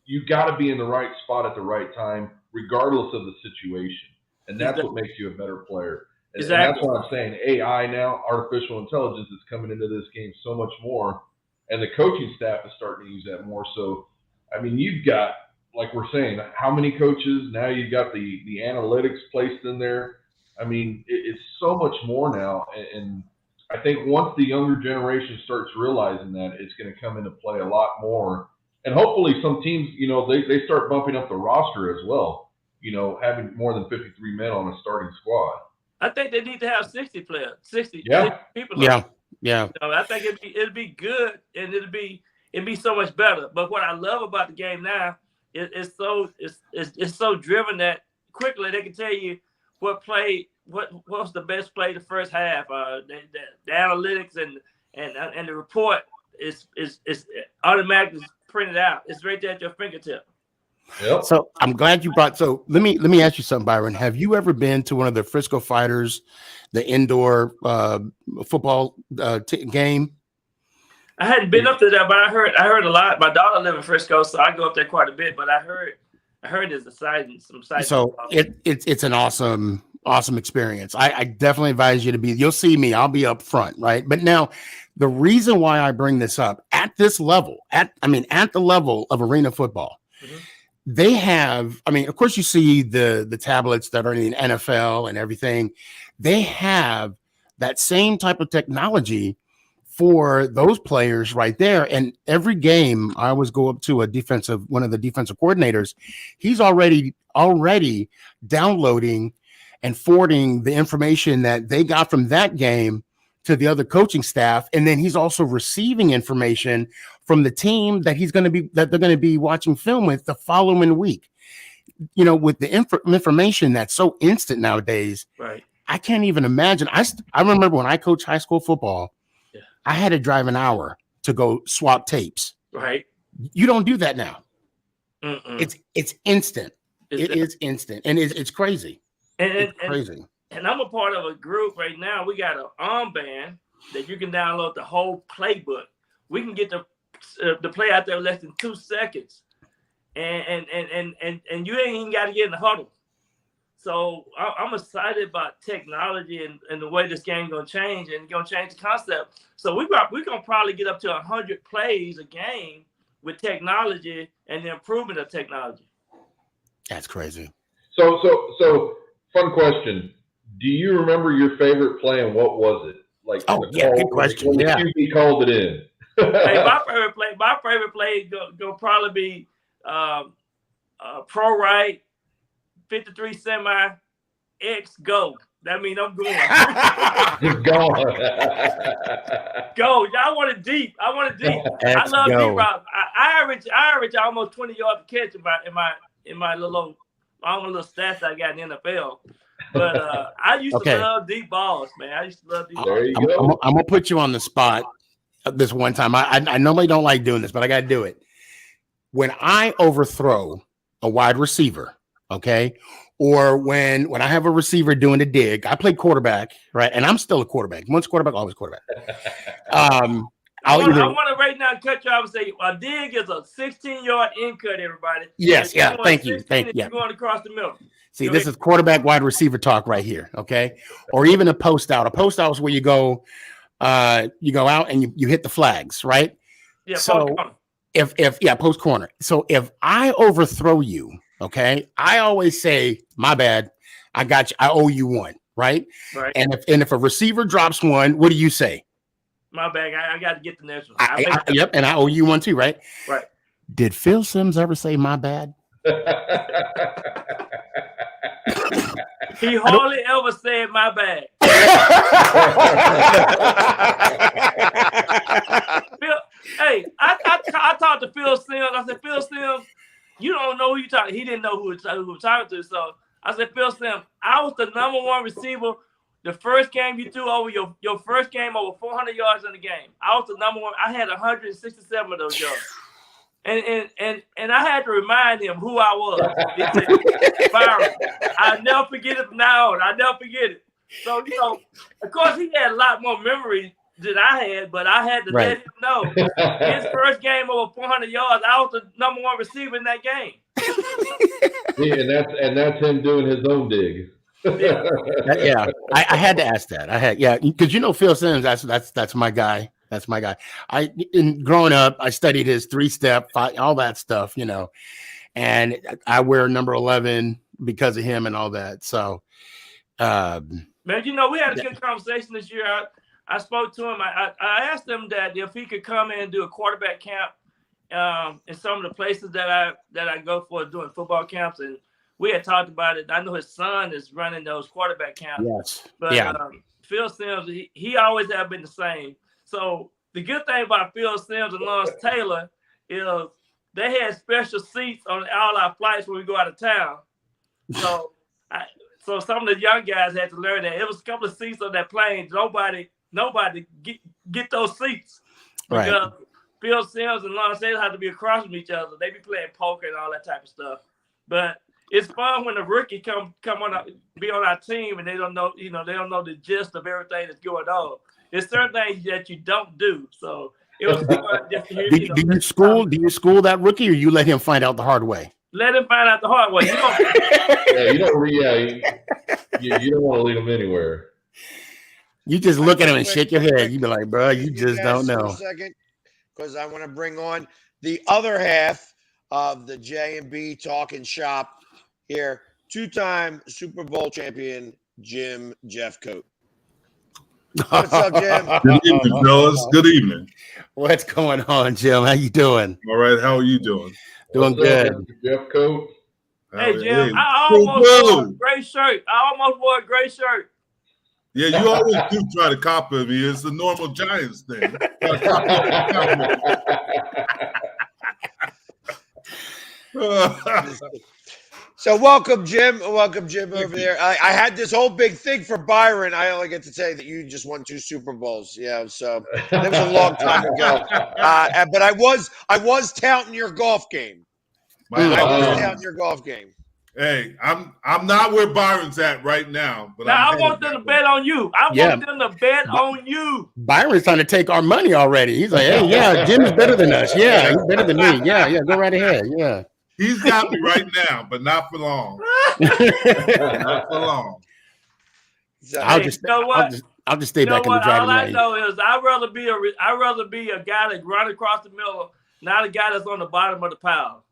S3: you got to be in the right spot at the right time, regardless of the situation, and that's what makes you a better player. And that's why I'm saying AI now, artificial intelligence, is coming into this game so much more, and the coaching staff is starting to use that more. So, you've got, like we're saying, how many coaches? Now you've got the analytics placed in there. It's so much more now, and I think once the younger generation starts realizing that, it's going to come into play a lot more. And hopefully some teams, they start bumping up the roster as well, having more than 53 men on a starting squad.
S4: I think they need to have 60 players, 60 people.
S2: Yeah.
S4: I think it'd be good, and it'd be so much better. But what I love about the game now is it's so driven that quickly they can tell you what's the best play the first half. The analytics and the report is automatically printed out. It's right there at your fingertip.
S3: Yep.
S2: So I'm glad you brought. So let me ask you something, Byron. Have you ever been to one of the Frisco Fighters, the indoor football game?
S4: I hadn't been up to that, but I heard a lot. My daughter lives in Frisco, so I go up there quite a bit. But I heard it's exciting.
S2: So it's an awesome experience. I definitely advise you to be. You'll see me. I'll be up front, right? But now, the reason why I bring this up at this level, at the level of arena football, they have. Of course, you see the tablets that are in the NFL and everything. They have that same type of technology for those players right there. And every game, I always go up to one of the defensive coordinators. He's already downloading and forwarding the information that they got from that game to the other coaching staff. And then he's also receiving information from the team that they're going to be watching film with the following week. With the information that's so instant nowadays,
S4: right?
S2: I can't even imagine. I remember when I coached high school football, I had to drive an hour to go swap tapes.
S4: Right.
S2: You don't do that now.
S4: Mm-mm.
S2: It's instant. It is instant, and it's crazy. It's crazy.
S4: And I'm a part of a group right now. We got an armband that you can download the whole playbook. We can get the play out there in less than 2 seconds, and you ain't even got to get in the huddle. So I'm excited about technology and the way this game gonna change, and gonna change the concept. So we're gonna probably get up to 100 plays a game with technology and the improvement of technology.
S2: That's crazy.
S3: So fun question. Do you remember your favorite play and what was it?
S2: Good question.
S3: When the QB called it in.
S4: Hey, my favorite play go probably be PorkRine 53 semi X go. That means I'm going.
S3: Just going.
S4: Go. I want it deep. I love deep routes. I average almost 20 yards to catch in my little stats I got in the NFL. But I used to love deep balls, man. I used to love deep balls.
S3: There you go.
S2: I'm gonna put you on the spot this one time. I normally don't like doing this, but I gotta do it. When I overthrow a wide receiver, okay, or when I have a receiver doing a dig, I play quarterback, right? And I'm still a quarterback. Once quarterback, always quarterback. I want
S4: to right now cut you off and say a dig is a 16-yard in cut, everybody.
S2: Yes, yeah. Thank you.
S4: You're going across the middle.
S2: See, this is quarterback wide receiver talk right here. Okay. Or even a post out. A post out is where you go out and you hit the flags, right?
S4: Yeah.
S2: So post corner. So if I overthrow you, okay, I always say, my bad. I got you. I owe you one. Right.
S4: Right.
S2: And if a receiver drops one, what do you say?
S4: My bad. I got to get the next one.
S2: Yep. And I owe you one too. Right.
S4: Right.
S2: Did Phil Simms ever say my bad?
S4: He hardly ever said my bad. Hey, I talked to Phil Simms. I said, Phil Simms, you don't know who you talking. He didn't know who was talking to. So I said, Phil Simms, I was the #1 receiver. The first game you threw over your first game over 400 yards in the game. I was the #1. I had 167 of those yards. And I had to remind him who I was. He said, Byron, I'll never forget it from now on. I'll never forget it. So, of course, he had a lot more memory than I had, but I had to let him know. His first game over 400 yards, I was the #1 receiver in that game.
S3: Yeah, and that's him doing his own dig.
S2: Yeah. I had to ask that. Because Phil Simms, that's my guy. That's my guy. Growing up, I studied his 3-step, all that stuff, and I wear number 11 because of him and all that. So,
S4: man, we had a good conversation this year. I spoke to him. I asked him that if he could come in and do a quarterback camp in some of the places that I go for doing football camps, and we had talked about it. I know his son is running those quarterback camps.
S2: Yes.
S4: But Phil Simms, he always have been the same. So the good thing about Phil Simms and Lawrence Taylor is they had special seats on all our flights when we go out of town. So so some of the young guys had to learn that. It was a couple of seats on that plane. Nobody get those seats. Because
S2: right.
S4: Phil Simms and Lawrence Taylor had to be across from each other. They be playing poker and all that type of stuff. But it's fun when a rookie be on our team and they don't know, they don't know the gist of everything that's going on. There's certain things that you don't do. So it was fun just to hear.
S2: Do you school that rookie, or you let him find out the hard way?
S4: Let him find out the hard way.
S3: You don't want to lead him anywhere.
S2: You just look at him and shake your head. You be like, bro, you just don't know.
S1: A second, because I want to bring on the other half of the J&B Talking Shop here. 2-time Super Bowl champion, Jim Jeffcoat. What's up, Jim?
S5: Good evening, fellas. Good evening.
S2: What's going on, Jim? How you doing?
S5: All right. How are you doing?
S2: Doing good.
S3: Jeffcoat.
S4: Hey, Jim, I almost wore a gray shirt.
S5: Yeah, you always do try to copy me. It's the normal Giants thing.
S1: So welcome, Jim. Welcome, Jim, over there. I had this whole big thing for Byron. I only get to say that you just won 2 Super Bowls. Yeah, so that was a long time ago. But I was touting your golf game.
S5: Hey, I'm not where Byron's at right now, but
S4: I want them to bet on you. I want them to bet on you.
S2: Byron's trying to take our money already. He's like, hey, yeah, Jim is better than us. Yeah, he's better than me. Yeah, go right ahead. Yeah.
S5: He's got me right now, but not for long. Not for long.
S1: So,
S2: I'll just stay back in the driving lane.
S4: All I know is I'd rather be a guy that run across the middle, not a guy that's on the bottom of the pile.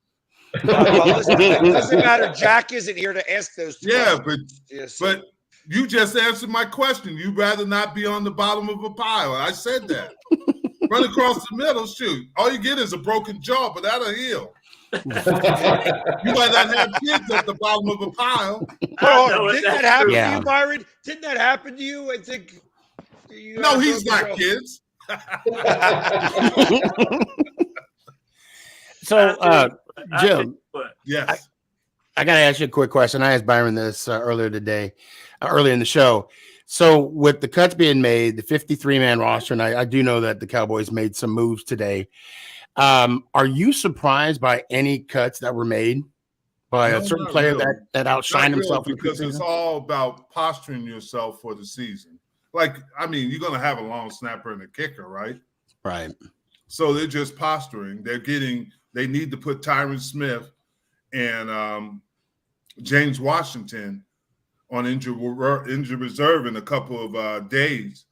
S1: Well, listen, it doesn't matter. Jack isn't here to ask those.
S5: But you just answered my question. You'd rather not be on the bottom of a pile. I said that. Run across the middle, shoot. All you get is a broken jaw, but that'll heal. You might not have kids at the bottom of a pile.
S1: Didn't that happen to you, Byron? Didn't that happen to you? I think.
S5: No, he's got kids.
S2: So, Jim,
S5: yes,
S2: I got to ask you a quick question. I asked Byron this earlier today, earlier in the show. So, with the cuts being made, the 53-man roster, and I do know that the Cowboys made some moves today. Are you surprised by any cuts that were made by a certain player that outshined himself?
S5: Because it's all about posturing yourself for the season. Like, I mean, you're going to have a long snapper and a kicker, right?
S2: Right.
S5: So they're just posturing. They need to put Tyron Smith and James Washington on injured reserve in a couple of days,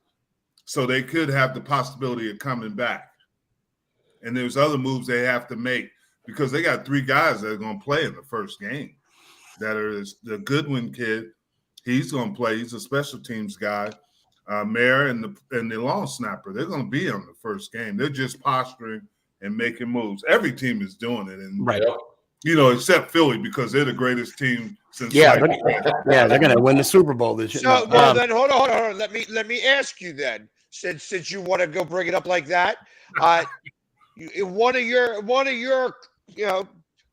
S5: so they could have the possibility of coming back. And there's other moves they have to make because they got 3 guys that are going to play in the first game. That are the Goodwin kid. He's going to play. He's a special teams guy. Mayer and the long snapper. They're going to be on the first game. They're just posturing and making moves. Every team is doing it, and
S2: right.
S5: Except Philly because they're the greatest team since.
S2: They're going to win the Super Bowl this year.
S1: So then hold on. Let me ask you then, since you want to go bring it up like that, one of your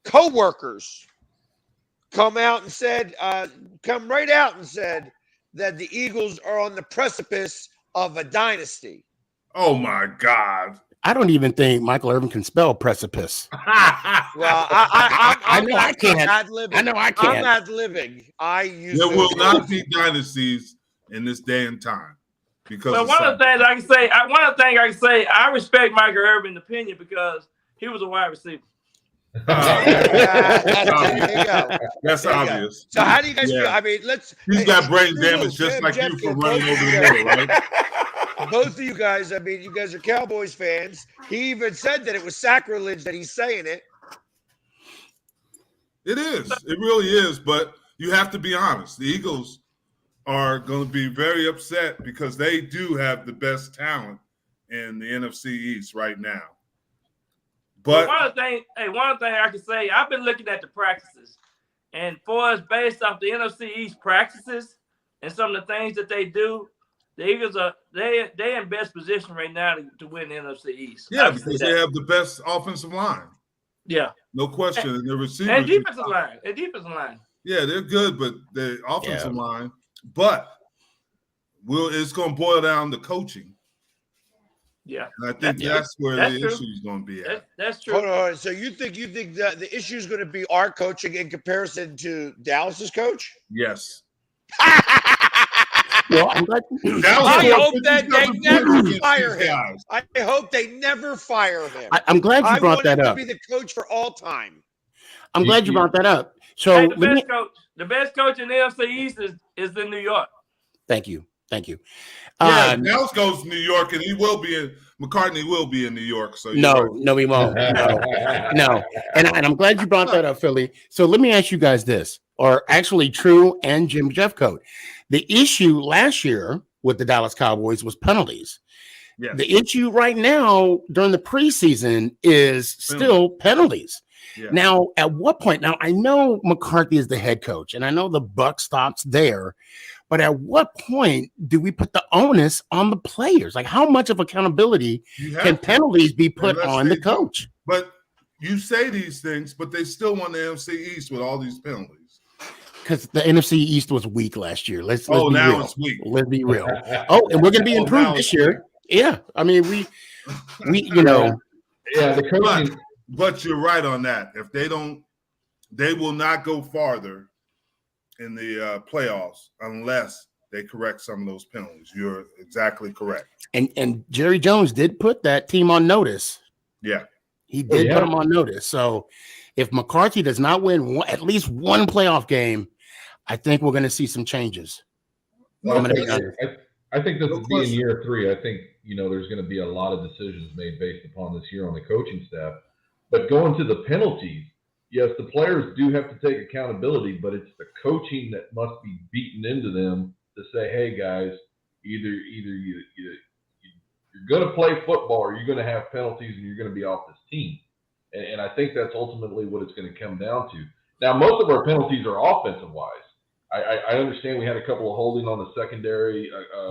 S1: coworkers come right out and said that the Eagles are on the precipice of a dynasty.
S5: Oh my God.
S2: I don't even think Michael Irvin can spell precipice.
S1: Well, I
S2: know I can't.
S1: I'm ad-libbing.
S5: There will not be dynasties in this day and time. Because
S4: one of the things I can say, I respect Michael Irvin's opinion because he was a wide receiver.
S5: That's obvious.
S1: So how do you guys feel? I mean,
S5: he's got brain damage just like you for running over the middle, right?
S1: Both of you guys, I mean, you guys are Cowboys fans. He even said that it was sacrilege that he's saying it.
S5: It is. It really is. But you have to be honest. The Eagles are going to be very upset because they do have the best talent in the NFC East right now. But
S4: one thing I can say, I've been looking at the practices, and for us, based off the NFC East practices and some of the things that they do, the Eagles are they in best position right now to win the NFC East.
S5: Yeah, because they have the best offensive line.
S4: Yeah,
S5: no question. And the receivers
S4: and defensive line.
S5: Yeah, they're good, but the offensive line. But it's going to boil down to coaching.
S4: Yeah,
S5: and I think that's where the issue is going to be at.
S4: That's true.
S1: Hold on. So you think that the issue is going to be our coaching in comparison to Dallas's coach?
S5: Yes.
S2: Well, I'm glad.
S1: I hope that they never fire him. I hope they never fire him.
S2: I'm glad you brought that up.
S1: I want him to be the coach for all time.
S2: I'm glad you brought that up. So
S4: the best coach in the NFC East is in New York.
S2: Thank you.
S5: Yeah, Dallas goes to New York, and McCartney will be in New York. So
S2: no, he won't. No. And I'm glad you brought that up, Philly. So let me ask you guys this, or actually True and Jim Jeffcoat. The issue last year with the Dallas Cowboys was penalties. Yes. The issue right now during the preseason is still penalties. Yeah. Now, at what point? Now, I know McCarthy is the head coach, and I know the buck stops there. But at what point do we put the onus on the players? Like, how much of accountability can penalties be put on the coach?
S5: But you say these things, but they still won the NFC East with all these penalties.
S2: Because the NFC East was weak last year. Let's be
S5: now
S2: real.
S5: It's weak.
S2: Let's be real. Oh, and we're going to be improved this year. Yeah, I mean, we
S3: Yeah, the coaching.
S5: But you're right on that. If they will not go farther in the playoffs unless they correct some of those penalties. You're exactly correct.
S2: And Jerry Jones did put that team on notice.
S5: Yeah.
S2: He did put them on notice. So if McCarthy does not win at least one playoff game, I think we're going to see some changes.
S3: Well, I think this will be in year 3. I think, there's going to be a lot of decisions made based upon this year on the coaching staff. But going to the penalties, yes, the players do have to take accountability, but it's the coaching that must be beaten into them to say, hey, guys, either you're going to play football or you're going to have penalties and you're going to be off this team. And I think that's ultimately what it's going to come down to. Now, most of our penalties are offensive-wise. I understand we had a couple of holding on the secondary, a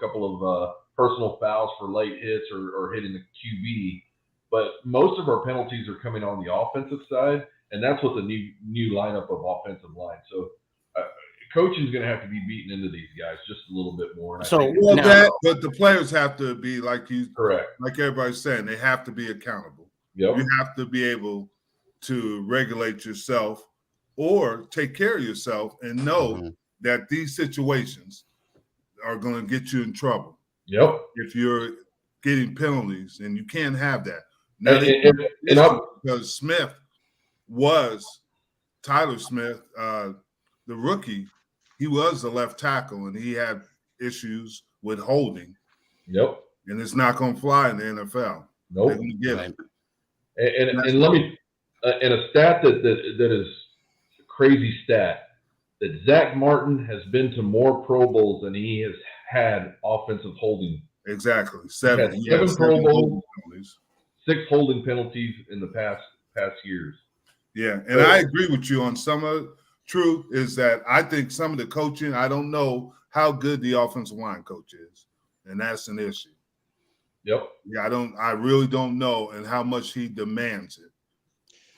S3: couple of personal fouls for late hits or hitting the QB. But most of our penalties are coming on the offensive side, and that's what the new lineup of offensive line. So coaching is going to have to be beaten into these guys just a little bit more.
S5: But the players have to be
S3: correct.
S5: Like everybody's saying, they have to be accountable.
S3: Yep.
S5: You have to be able to regulate yourself or take care of yourself and know that these situations are going to get you in trouble.
S3: Yep.
S5: If you're getting penalties, and you can't have that.
S3: Now,
S5: because Smith was Tyler Smith, the rookie, he was a left tackle, and he had issues with holding.
S3: Yep.
S5: And it's not going to fly in the NFL.
S3: Nope.
S5: They're going to get him.
S3: And let me and a stat that is a crazy stat, that Zach Martin has been to more Pro Bowls than he has had offensive holding.
S5: Exactly. 7.
S3: He had 7 Pro Bowls,
S5: penalties.
S3: 6 holding penalties in the past years.
S5: Yeah, and I agree with you on some of it. True is that I think some of the coaching, I don't know how good the offensive line coach is, and that's an issue.
S3: Yep.
S5: Yeah, I really don't know, and how much he demands it.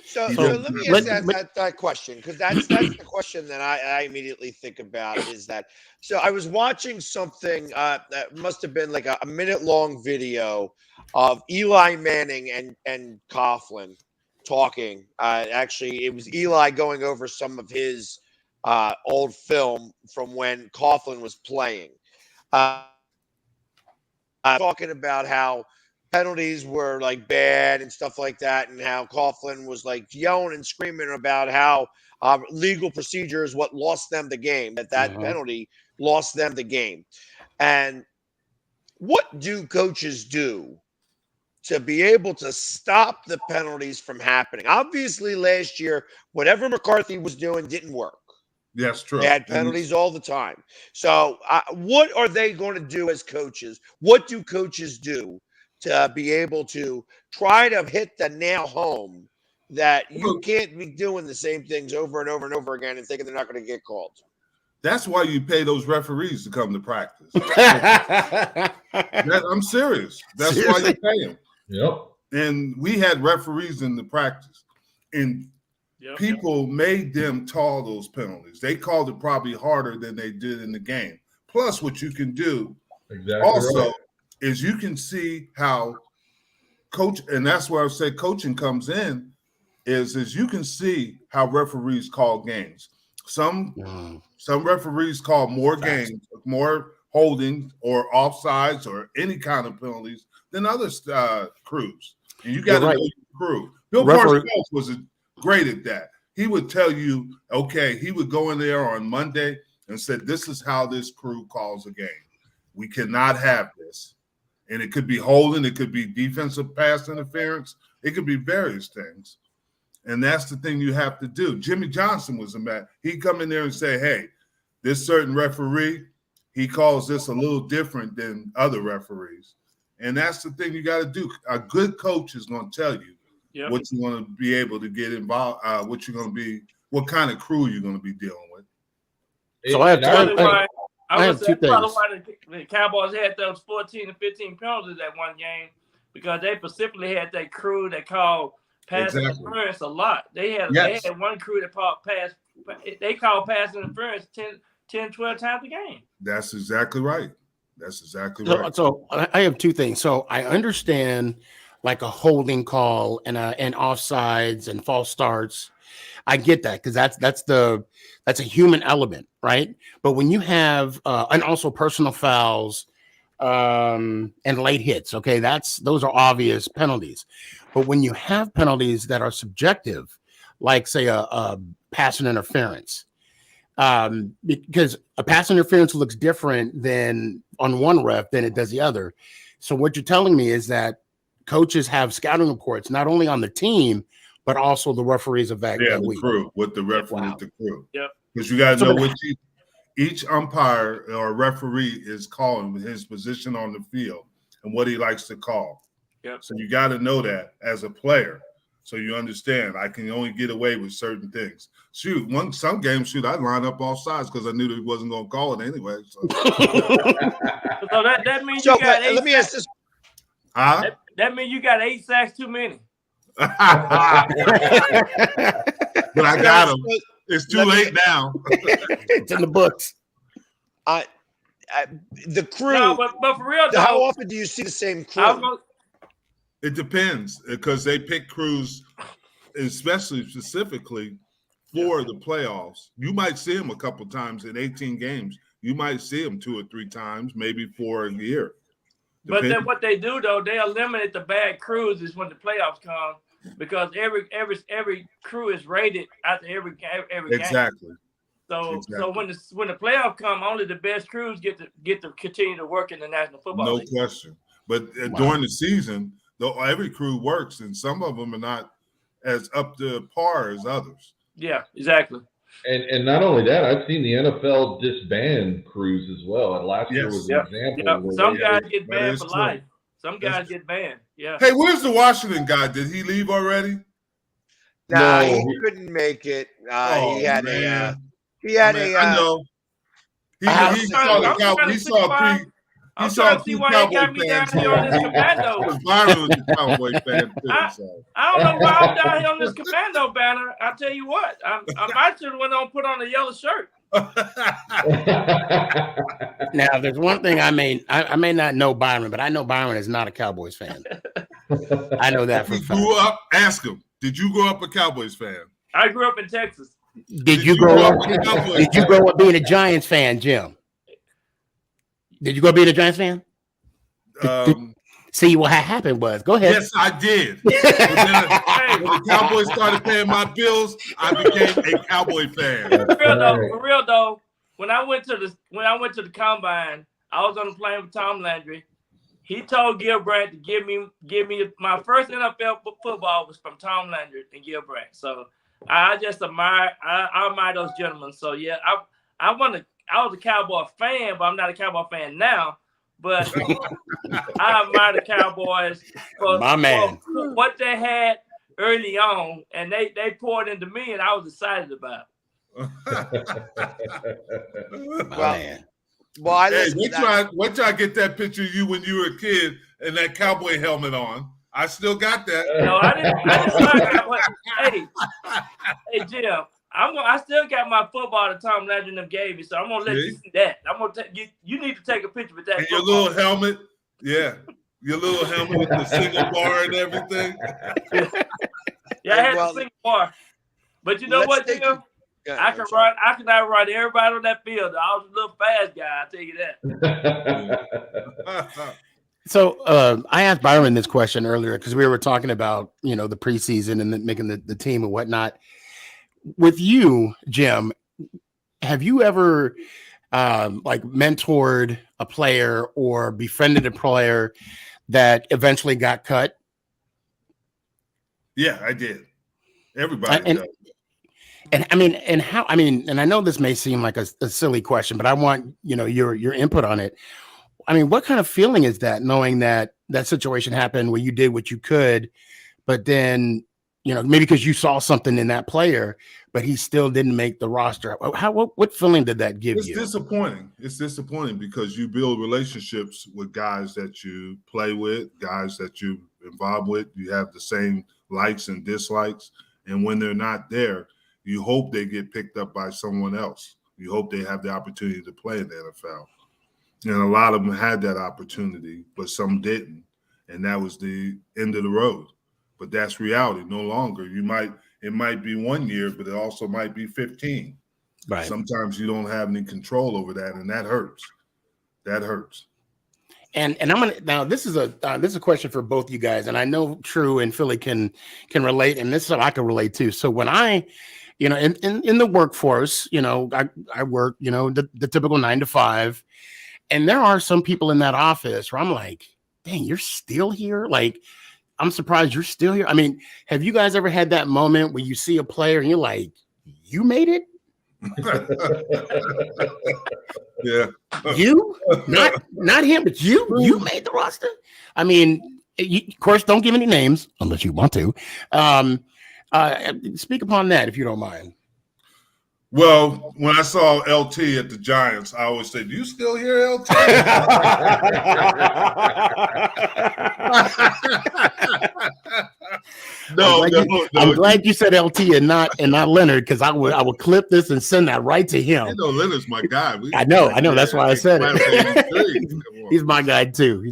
S1: So let me ask that question, because that's the question that I immediately think about is that. So I was watching something that must have been like a minute-long video of Eli Manning and Coughlin talking. Actually, it was Eli going over some of his old film from when Coughlin was playing. Talking about how penalties were like bad and stuff like that, and how Coughlin was like yelling and screaming about how legal procedure is what lost them the game, that penalty lost them the game. And what do coaches do to be able to stop the penalties from happening? Obviously, last year, whatever McCarthy was doing didn't work.
S5: Yes, true.
S1: They had penalties all the time. So what are they going to do as coaches? What do coaches do to be able to try to hit the nail home that you can't be doing the same things over and over and over again and thinking they're not going to get called?
S5: That's why you pay those referees to come to practice. I'm serious. That's why you pay them.
S3: Yep.
S5: And we had referees in the practice, and people made them call those penalties. They called it probably harder than they did in the game. Plus, what you can do is you can see how coach, and that's where I say coaching comes in, is you can see how referees call games. Some referees call more games, more holding or offsides or any kind of penalties than other crews. And you got to know your crew. Bill Parcells was great at that. He would tell you, okay, he would go in there on Monday and said, this is how this crew calls a game. We cannot have this. And it could be holding, it could be defensive pass interference, it could be various things. And that's the thing you have to do. Jimmy Johnson was a man. He'd come in there and say, hey, this certain referee, he calls this a little different than other referees. And that's the thing you got to do. A good coach is going to tell you what you're going to be able to get involved, what you're going to be, what kind of crew you're going to be dealing with.
S2: So I have two things.
S4: Why the Cowboys had those 14 and 15 penalties that one game, because they specifically had that crew that called pass interference a lot. They had one crew that called pass interference 10, 12 times a game.
S5: That's exactly right.
S2: So I have two things. So I understand like a holding call and offsides and false starts. I get that, because that's a human element, right? But when you have and also personal fouls and late hits, okay, those are obvious penalties. But when you have penalties that are subjective, like say a pass interference, because a pass interference looks different than on one ref than it does the other. So what you're telling me is that coaches have scouting reports not only on the team but also the referees of that week.
S5: Crew with the referee, with the crew. Yep. Because you got to know which each umpire or referee is calling with his position on the field and what he likes to call. Yep. So you got to know that as a player, so you understand I can only get away with certain things. Some games, I'd line up all sides because I knew that he wasn't going to call it anyway. So,
S4: so that means you got 8.
S1: Let me ask this.
S4: That means you got 8 sacks too many.
S5: But I got him. It's too late now.
S2: It's in the books.
S1: The crew.
S4: No, but for real,
S1: how often do you see the same crew?
S5: It depends, because they pick crews, especially specifically for the playoffs. You might see them a couple times in 18 games. You might see them 2 or 3 times, maybe 4 a year.
S4: But then what they do, though, they eliminate the bad crews is when the playoffs come. because every crew is rated after every game.
S5: Exactly.
S4: So when the playoff come, only the best crews get to continue to work in the National Football League.
S5: No question. But during the season, though, every crew works, and some of them are not as up to par as others.
S4: Yeah, exactly.
S3: And not only that, I've seen the NFL disband crews as well. And last year was an example.
S4: Yep. Some guys get banned for life. Some guys get banned. Yeah.
S5: Hey, where's the Washington guy? Did he leave already?
S1: Nah,
S3: No.
S1: he couldn't make it.
S5: Oh,
S1: he had
S5: man.
S1: I
S5: know. He saw two Cowboy fans. Byron was a Cowboy fan too.
S4: I don't know why I'm down here on this commando banner. I'll tell you what. I might should have went on put on a yellow shirt.
S2: Now, there's one thing I may not know Byron, but I know Byron is not a Cowboys fan. I know that for a fact.
S5: Grew up. Ask him. Did you grow up a Cowboys fan?
S4: I grew up in Texas.
S2: Did you grow up being a Giants fan, Jim? Did you grow up being a Giants fan? See, what happened was, go ahead.
S5: Yes, I did. When the Cowboys started paying my bills, I became a Cowboy fan.
S4: For real though, when I went to the combine, I was on the plane with Tom Landry. He told Gil Brandt to give me my first NFL football was from Tom Landry and Gil Brandt. So I just admire those gentlemen. So yeah, I was a Cowboy fan, but I'm not a Cowboy fan now. But I admire the Cowboys for what they had early on, and they poured into me, and I was excited about it.
S5: Wait till I get that picture of you when you were a kid and that cowboy helmet on. I still got that.
S4: No, I didn't. Hey, Jim. I still got my football that Tom Landry gave me, so I'm gonna let you see that. I'm gonna take you need to take a picture with that.
S5: And your little helmet, your little helmet with the single bar and everything.
S4: Yeah, I had the single bar, but you know what, Jim? I can outrun everybody on that field. I was a little fast guy. I'll tell you that.
S2: So I asked Byron this question earlier because we were talking about the preseason and making the team and whatnot. With you, Jim, have you ever mentored a player or befriended a player that eventually got cut?
S5: Yeah, I did. Everybody does.
S2: And I know this may seem like a silly question, but I want your input on it. I mean, what kind of feeling is that, knowing that situation happened where you did what you could, but then maybe because you saw something in that player, but he still didn't make the roster. What feeling did that give you?
S5: It's disappointing because you build relationships with guys that you play with, guys that you're involved with. You have the same likes and dislikes, and when they're not there, you hope they get picked up by someone else. You hope they have the opportunity to play in the NFL. And a lot of them had that opportunity, but some didn't. And that was the end of the road. But that's reality. No longer. It might be 1 year, but it also might be 15.
S2: Right.
S5: Sometimes you don't have any control over that, and that hurts. That hurts.
S2: And I'm gonna now. This is a question for both you guys, and I know True and Philly can relate, and this is what I can relate to. So when I, in the workforce, I work, the typical 9 to 5, and there are some people in that office where I'm like, dang, you're still here? Like, I'm surprised you're still here. I mean, have you guys ever had that moment where you see a player and you're like, you made it?
S5: Yeah.
S2: You? Not him, but you made the roster? I mean, of course, don't give any names unless you want to. Speak upon that if you don't mind.
S5: Well, when I saw LT at the Giants, I always say, "Do you still hear LT?"
S2: I'm glad you said LT and not Leonard, because I would clip this and send that right to him.
S5: Leonard's my guy.
S2: I know. That's why I said it. He's my guy too.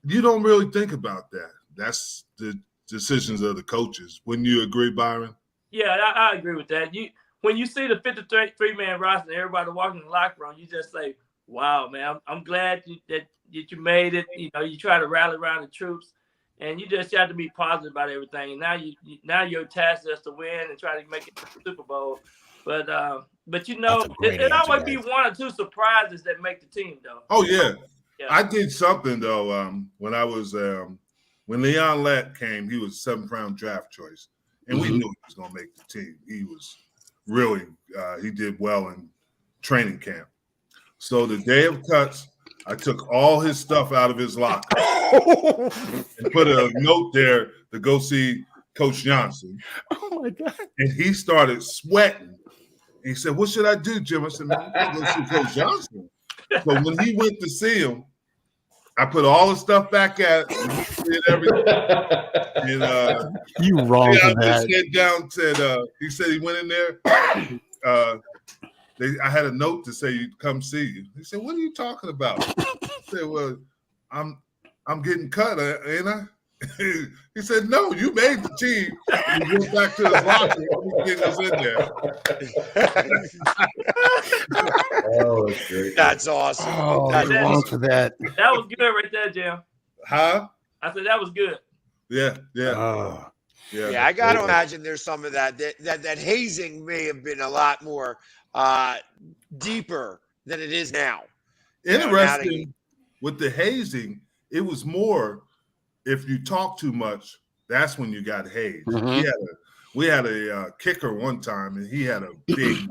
S5: You don't really think about that. That's the decisions of the coaches. Wouldn't you agree, Byron?
S4: Yeah, I agree with that. When you see the 53-man roster and everybody walking in the locker room, you just say, wow, man, I'm glad that you made it. You try to rally around the troops. and you just have to be positive about everything. Now your task is to win and try to make it to the Super Bowl. But you know, it always be one or two surprises that make the team, though.
S5: Oh yeah. I did something though. When I was when Leon Lett came, he was 7th round draft choice, and we knew he was going to make the team. He was really he did well in training camp. So the day of cuts, I took all his stuff out of his locker and put a note there to go see Coach Johnson.
S2: Oh my God!
S5: And he started sweating. And he said, "What should I do, Jim?" I said, "Man, you go see Coach Johnson." So when he went to see him, I put all the stuff back at it, and he did everything. And
S2: you wrong for that.
S5: Sat down, he said he went in there. I had a note to say you'd come see you. He said, "What are you talking about?" I said, "Well, I'm getting cut, ain't I?" He said, "No, you made the team." He went back to his locker. He was in there.
S6: Oh, that's great.
S1: That's awesome.
S2: Oh,
S1: That's
S2: you're wrong for that.
S4: That was good right there, Jim.
S5: Huh?
S4: I said that was good.
S5: Yeah.
S1: Yeah, I got to imagine there's some of that hazing may have been a lot more deeper than it is now.
S5: Interesting. With the hazing, it was more if you talk too much, that's when you got hazed. We had a kicker one time, and he had a big mouth,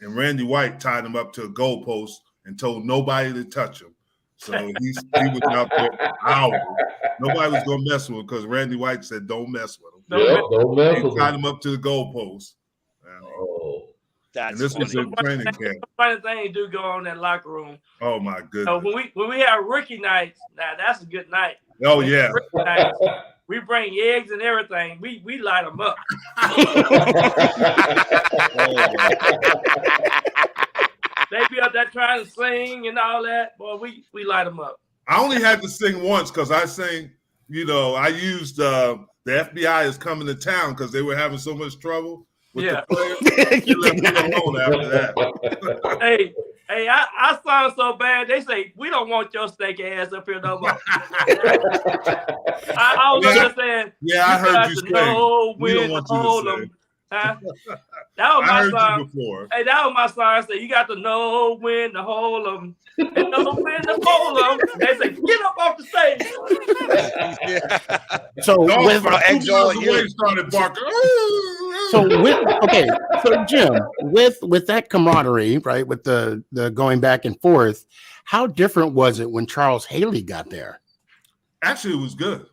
S5: and Randy White tied him up to a goalpost and told nobody to touch him. So he was out there for hours. Nobody was going to mess with him because Randy White said, "Don't mess with him."
S6: Don't mess with
S5: him. He tied
S6: him.
S5: him up to the goalpost.
S6: Oh.
S1: That's
S5: and this was in training camp.
S4: Funny thing do go on in that locker room.
S5: Oh my goodness!
S4: So when we have rookie nights, now that's a good night.
S5: Oh yeah.
S4: Nights, we bring eggs and everything. We light them up. They be up there trying to sing and all that. Boy, we light them up.
S5: I only had to sing once because I sang. I used the FBI is coming to town because they were having so much trouble with the players. They left me alone after that.
S4: Hey, I sound so bad. They say we don't want your stanky ass up here no more. I was just saying.
S5: Yeah, I heard you say.
S4: We don't want you to say. Huh? That was my song. Hey, that was my song. I said, "You got to know when to hold them and know when to hold them." They say, "Get up off the stage."
S2: So with
S5: away started barking.
S2: So Jim, with that camaraderie, right, with the going back and forth, how different was it when Charles Haley got there?
S5: Actually, it was good.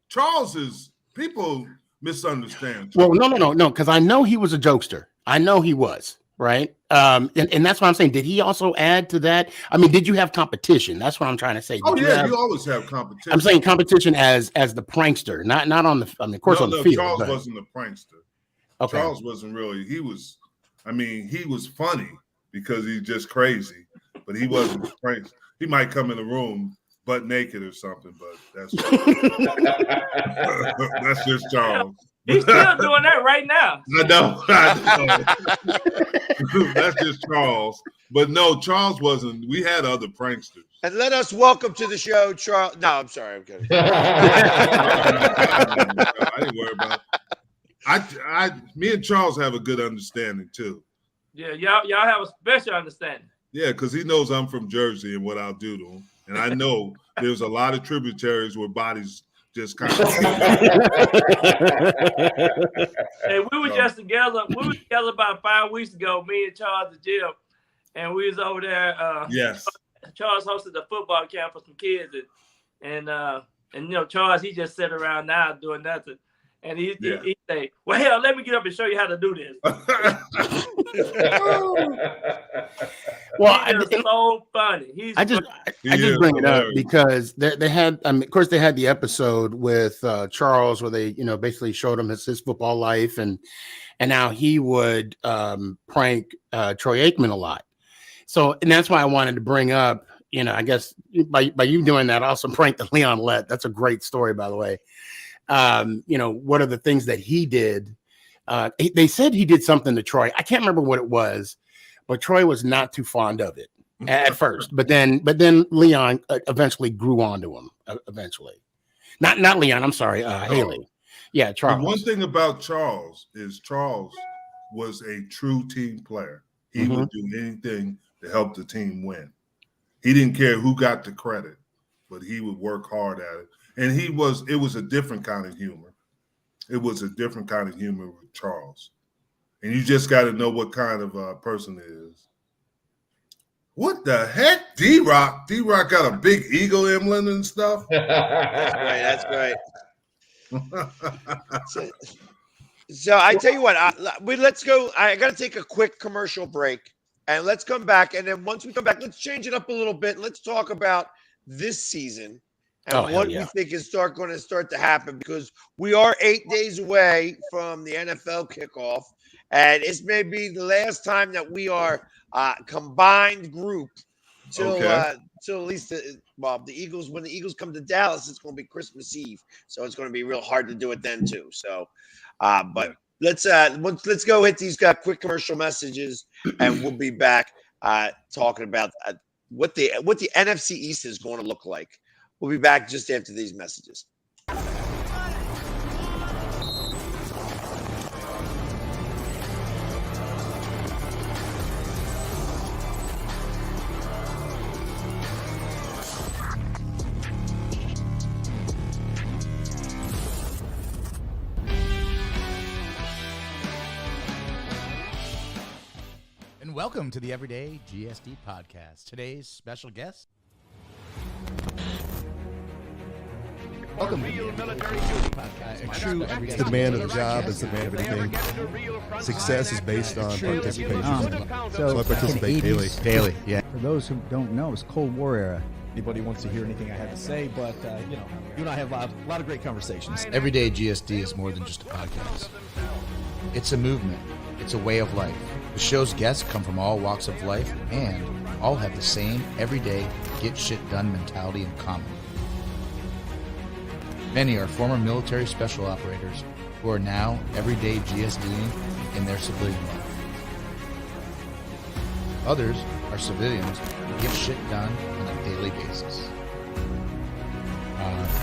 S5: Charles is people misunderstand.
S2: Well, no, because I know he was a jokester. I know he was, right? And that's what I'm saying. Did he also add to that? I mean, did you have competition? That's what I'm trying to say.
S5: You always have competition.
S2: I'm saying competition as the prankster, not on the. I mean, of course, on the field.
S5: Charles wasn't a prankster.
S2: Okay.
S5: Charles wasn't really. He was funny because he's just crazy, but he wasn't a prankster. He might come in the room butt naked or something, but that's that's just Charles.
S4: He's still doing that right now.
S5: I know. That's just Charles. But no, Charles wasn't. We had other pranksters.
S1: And let us welcome to the show, Charles. No, I'm sorry. I'm kidding.
S5: I didn't worry about it. Me and Charles have a good understanding too.
S4: Yeah, y'all have a special understanding.
S5: Yeah, because he knows I'm from Jersey and what I'll do to him. And I know there's a lot of tributaries where bodies just kind of.
S4: Hey, we were just together. We were together about 5 weeks ago, me and Charles and Jim. And we was over there.
S5: Yes.
S4: Charles hosted a football camp for some kids. And Charles, he just sat around now doing nothing. And he say, "Well, hell, let me get up and show you how to do this."
S2: Well,
S4: it's so funny.
S2: I just bring it up because they had, of course, they had the episode with Charles where they, basically showed him his football life and how he would prank Troy Aikman a lot. So, and that's why I wanted to bring up, I guess by you doing that, I also pranked the Leon Lett. That's a great story, by the way. What are the things that he did? They said he did something to Troy. I can't remember what it was, but Troy was not too fond of it at first. But then Leon eventually grew onto him. Eventually, Not Leon. I'm sorry. Haley. Yeah,
S5: The
S2: Charles.
S5: one thing about Charles is Charles was a true team player. He would do anything to help the team win. He didn't care who got the credit, but he would work hard at it. And it was a different kind of humor. It was a different kind of humor with Charles. And you just got to know what kind of person it is. What the heck? D-Rock? D-Rock got a big eagle emblem and stuff?
S1: That's right. So I tell you what, let's go. I got to take a quick commercial break, and let's come back. And then once we come back, let's change it up a little bit. Let's talk about this season and what we think is going to start to happen, because we are 8 days away from the NFL kickoff, and this may be the last time that we are combined group till at least the Eagles. When the Eagles come to Dallas, it's going to be Christmas Eve, so it's going to be real hard to do it then too. So, but let's go hit these quick commercial messages, and we'll be back talking about what the NFC East is going to look like. We'll be back just after these messages.
S7: Welcome to the Everyday GSD podcast. Today's special guest. Welcome to the Military Duty Podcast. A true everyday.
S8: The man of the job is the man of anything. Success is based on participation. So I participate daily.
S7: Yeah.
S9: For those who don't know, it's Cold War era. Anybody wants to hear anything I have to say, but you and I have a lot of great conversations.
S7: Everyday GSD is more than just a podcast. It's a movement. It's a way of life. The show's guests come from all walks of life and all have the same everyday get shit done mentality in common. Many are former military special operators who are now everyday GSDing in their civilian life. Others are civilians who get shit done on a daily basis.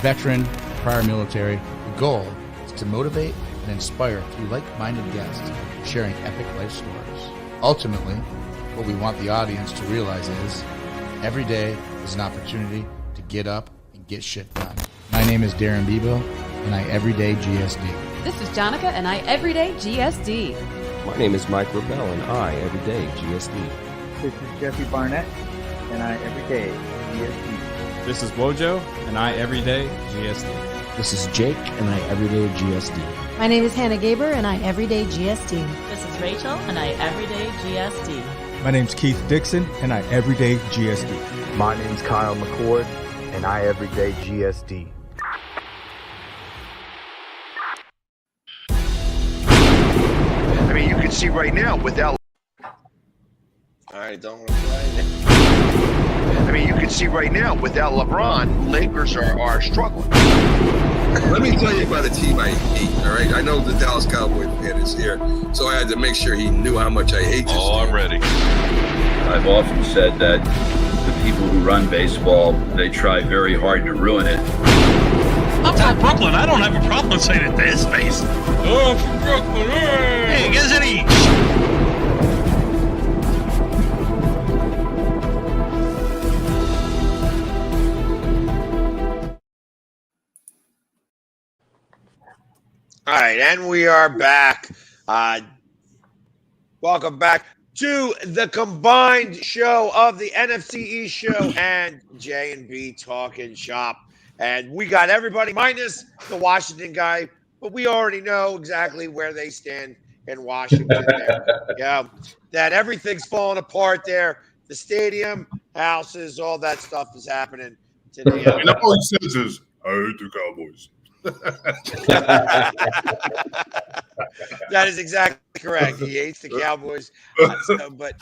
S7: Veteran, prior military, the goal is to motivate and inspire through like-minded guests sharing epic life stories. Ultimately, what we want the audience to realize is every day is an opportunity to get up and get shit done. My name is Darren Bebo, and I everyday GSD.
S10: This is Jonica, and I everyday GSD.
S11: My name is Mike Rebell, and I everyday GSD.
S12: This is Jeffrey Barnett, and I everyday GSD.
S13: This is Wojo, and I everyday GSD.
S11: This is Jake, and I everyday GSD.
S14: My name is Hannah Gaber, and I everyday GSD.
S15: This is Rachel, and I everyday GSD.
S16: My name's Keith Dixon, and I everyday GSD.
S17: My name's Kyle McCord, and I everyday GSD.
S1: I mean, you can see right now without. All right, don't want to play. I mean, you can see right now without LeBron, Lakers are struggling.
S18: Let me tell you about a team I hate, all right? I know the Dallas Cowboys fan is here, so I had to make sure he knew how much I hate this team.
S19: I'm ready. I've often said that the people who run baseball, they try very hard to ruin it.
S20: I'm from Brooklyn. I don't have a problem saying it to his face. Oh, from Brooklyn. Hey, guess any.
S1: All right, and we are back. Welcome back to the combined show of the NFC East show and J&B Talking Shop. And we got everybody minus the Washington guy, but we already know exactly where they stand in Washington. Yeah, that everything's falling apart there. The stadium, houses, all that stuff is happening today.
S5: And all he says is, I hate the Cowboys.
S1: That is exactly correct. He hates the Cowboys. But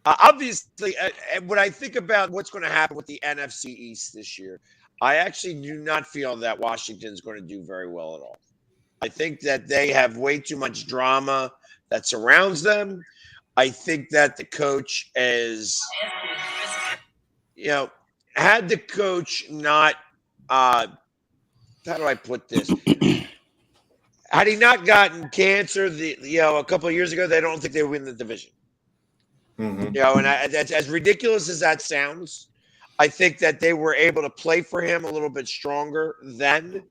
S1: obviously, when I think about what's going to happen with the NFC East this year, I actually do not feel that Washington is going to do very well at all. I think that they have way too much drama that surrounds them. I think that the coach is, had the coach not how do I put this? Had he not gotten cancer, a couple of years ago, they don't think they would win the division.
S5: Mm-hmm.
S1: And that's as ridiculous as that sounds. I think that they were able to play for him a little bit stronger then.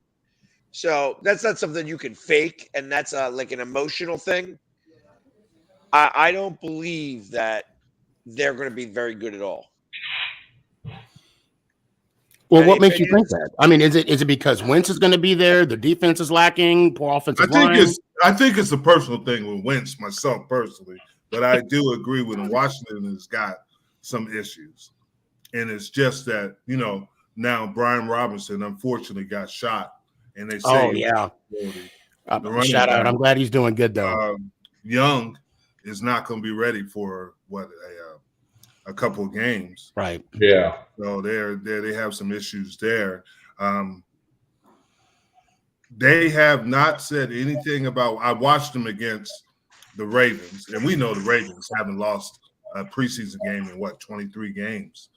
S1: So that's not something you can fake, and that's like an emotional thing. I don't believe that they're going to be very good at all.
S2: Well, what makes you think that? I mean, is it because Wentz is going to be there? The defense is lacking. Poor offensive line.
S5: I think it's a personal thing with Wentz, myself personally, but I do agree with him. Washington has got some issues, and it's just that now Brian Robinson unfortunately got shot, and they say
S2: shout out. I'm glad he's doing good though.
S5: Young is not going to be ready for a couple of games.
S2: Right.
S5: Yeah. So they have some issues there. They have not said anything about. I watched them against the Ravens, and we know the Ravens haven't lost a preseason game in 23 games.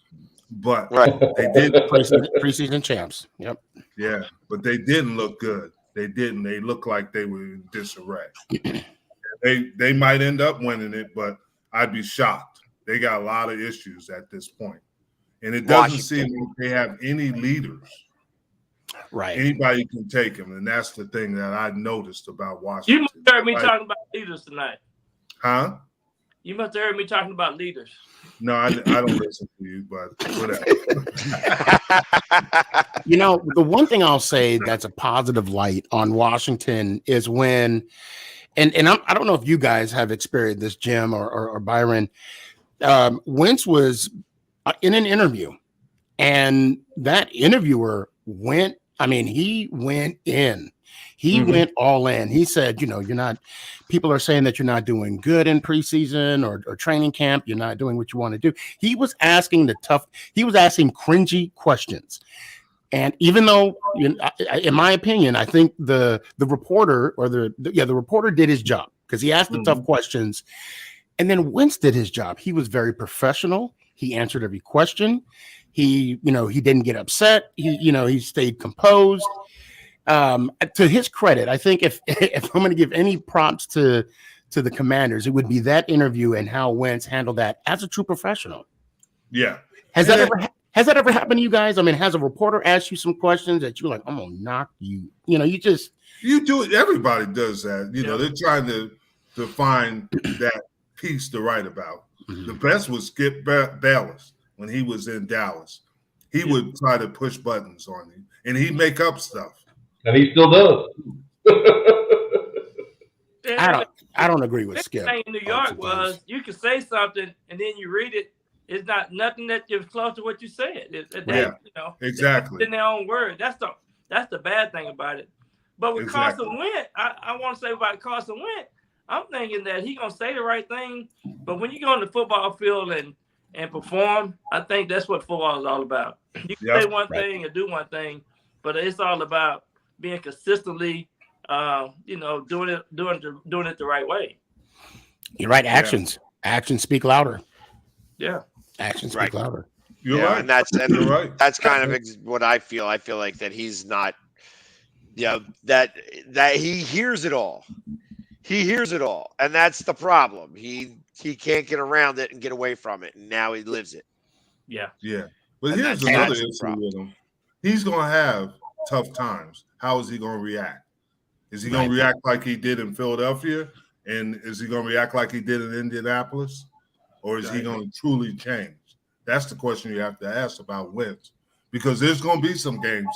S5: But they did
S2: preseason champs. Yep.
S5: Yeah, but they didn't look good. They didn't. They looked like they were in disarray. They might end up winning it, but I'd be shocked. They got a lot of issues at this point. And it doesn't seem like they have any leaders.
S2: Right.
S5: Anybody can take them, and that's the thing that I noticed about Washington.
S4: You must have heard me talking about leaders tonight.
S5: Huh?
S4: You must have heard me talking about leaders.
S5: No, I don't listen to you, but whatever.
S2: The one thing I'll say that's a positive light on Washington is when, and I don't know if you guys have experienced this, Jim or Byron. Wentz was in an interview, and that interviewer he went in. He went all in. He said, people are saying that you're not doing good in preseason or training camp. You're not doing what you want to do. He was asking cringy questions. And even though, in my opinion, I think the reporter the reporter did his job because he asked the tough questions. And then Wentz did his job. He was very professional. He answered every question. He didn't get upset. He stayed composed. To his credit, I think if I'm going to give any props to the Commanders, it would be that interview and how Wentz handled that as a true professional.
S5: Yeah.
S2: Has that ever happened to you guys? I mean, has a reporter asked you some questions that you're like, I'm going to knock you? You
S5: do it. Everybody does that. They're trying to find that piece to write about. Mm-hmm. The best was Skip Bayless when he was in Dallas. He would try to push buttons on you, and he'd make up stuff.
S6: And he still does.
S2: I don't agree with Skip.
S4: The thing in New York was you could say something and then you read it. It's not nothing that is close to what you said.
S5: Exactly.
S4: In their own word. That's the bad thing about it. But with Carson Wentz, I want to say about Carson Wentz, I'm thinking that he's gonna say the right thing. But when you go on the football field and perform, I think that's what football is all about. You can say one thing and do one thing, but it's all about being consistently, doing it the right way.
S2: You're right. Actions speak louder.
S4: Yeah.
S2: Actions speak louder.
S5: You're right.
S1: And that's
S5: right.
S1: That's kind of what I feel. I feel like that he's not, that he hears it all. He hears it all, and that's the problem. He can't get around it and get away from it, and now he lives it.
S4: Yeah.
S5: Yeah. But here's another issue with him. He's going to have tough times. How is he going to react? Is he going to react like he did in Philadelphia? And is he going to react like he did in Indianapolis? Or is he going to truly change? That's the question you have to ask about Wentz. Because there's going to be some games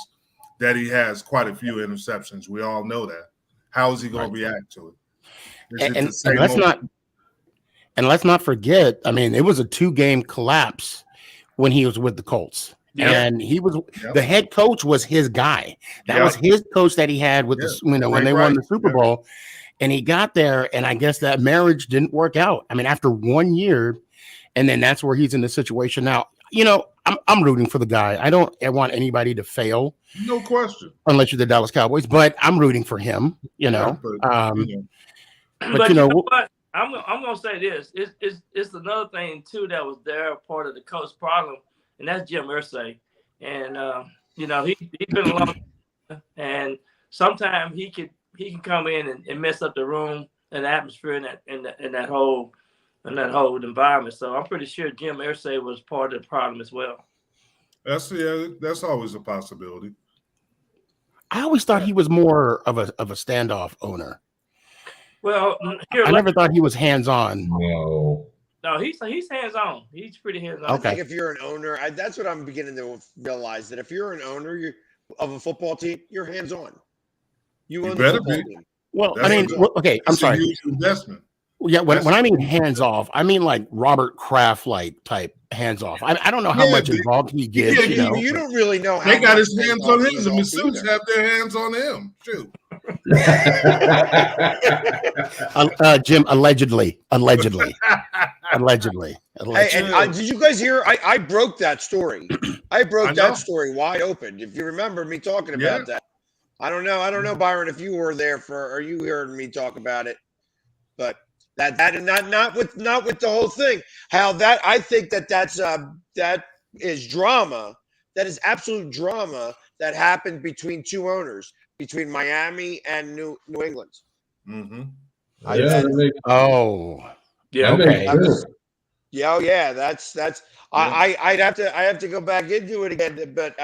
S5: that he has quite a few interceptions. We all know that. How is he going to react to it?
S2: And let's not forget, I mean, it was a 2-game collapse when he was with the Colts. Yeah. And he was the head coach was his guy. That was his coach that he had with when they won the Super Bowl. And he got there, and I guess that marriage didn't work out. I mean, after 1 year, and then that's where he's in the situation now. I'm rooting for the guy. I don't want anybody to fail.
S5: No question.
S2: Unless you're the Dallas Cowboys, but I'm rooting for him,
S4: But you know what? I'm gonna say this. It's another thing too that was there, part of the coach problem, and that's Jim Irsay. And he's been along and sometimes he can come in and mess up the room and the atmosphere in that whole environment. So I'm pretty sure Jim Irsay was part of the problem as well.
S5: That's always a possibility.
S2: I always thought he was more of a standoff owner.
S4: Well,
S2: I never thought he was hands-on.
S4: No, he's hands-on. He's pretty hands-on.
S1: I think if you're an owner, that's what I'm beginning to realize, that if you're an owner of a football team, you're hands-on. You own the football team.
S2: Well, I mean, okay, I'm sorry.
S5: A huge investment.
S2: Yeah, when I mean hands off, I mean like Robert Kraft like type hands off. I don't know how much involved he gets.
S1: You don't really know how
S5: they got his hands on him. The masseuses have their hands on him. Shoot.
S2: Jim, allegedly.
S1: Hey, and did you guys hear? I broke that story. I broke that story wide open. If you remember me talking about that, I don't know, Byron, if you were there or you heard me talk about it, but that and not with the whole thing. How that I think that is drama. That is absolute drama that happened between two owners, between Miami and New England.
S5: Mm-hmm. That's
S1: I have to go back into it again, but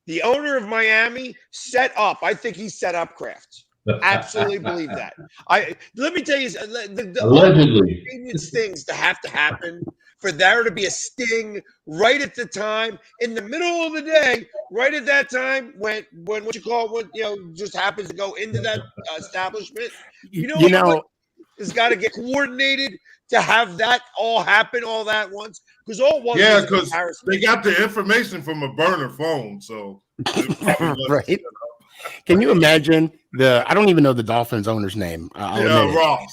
S1: the owner of Miami set up. I think he set up Kraft. Absolutely believe that. Let me tell you,
S6: Allegedly,
S1: things to happen for there to be a sting right at the time, in the middle of the day, right at that time when what you call just happens to go into that establishment. Has got to get coordinated to have that all happen all that once, because
S5: because they got the information from a burner phone, so
S2: right. Can you imagine I don't even know the Dolphins owner's name. Ross.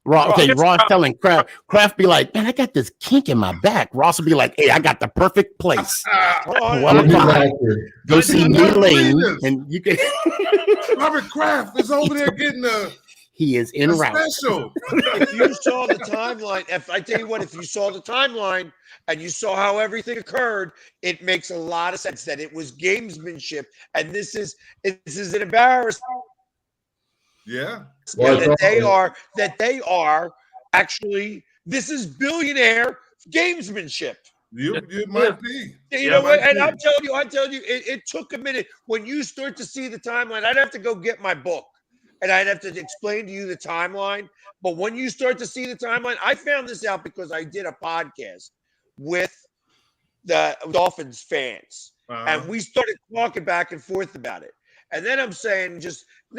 S2: Okay, Ross telling Kraft be like, man, I got this kink in my back. Ross will be like, hey, I got the perfect place. 1 o'clock. Go see New Lane, and you can.
S5: Robert Kraft is over there getting
S2: He is en route.
S5: Special.
S1: If you saw the timeline, if you saw the timeline and you saw how everything occurred, it makes a lot of sense that it was gamesmanship, and this is an embarrassment.
S5: Yeah.
S1: That they are actually, this is billionaire gamesmanship.
S5: You might be.
S1: You know what? And I'm telling you, it took a minute. When you start to see the timeline, I'd have to go get my book and I'd have to explain to you the timeline. But when you start to see the timeline, I found this out because I did a podcast with the Dolphins fans, and we started talking back and forth about it. And then I'm saying,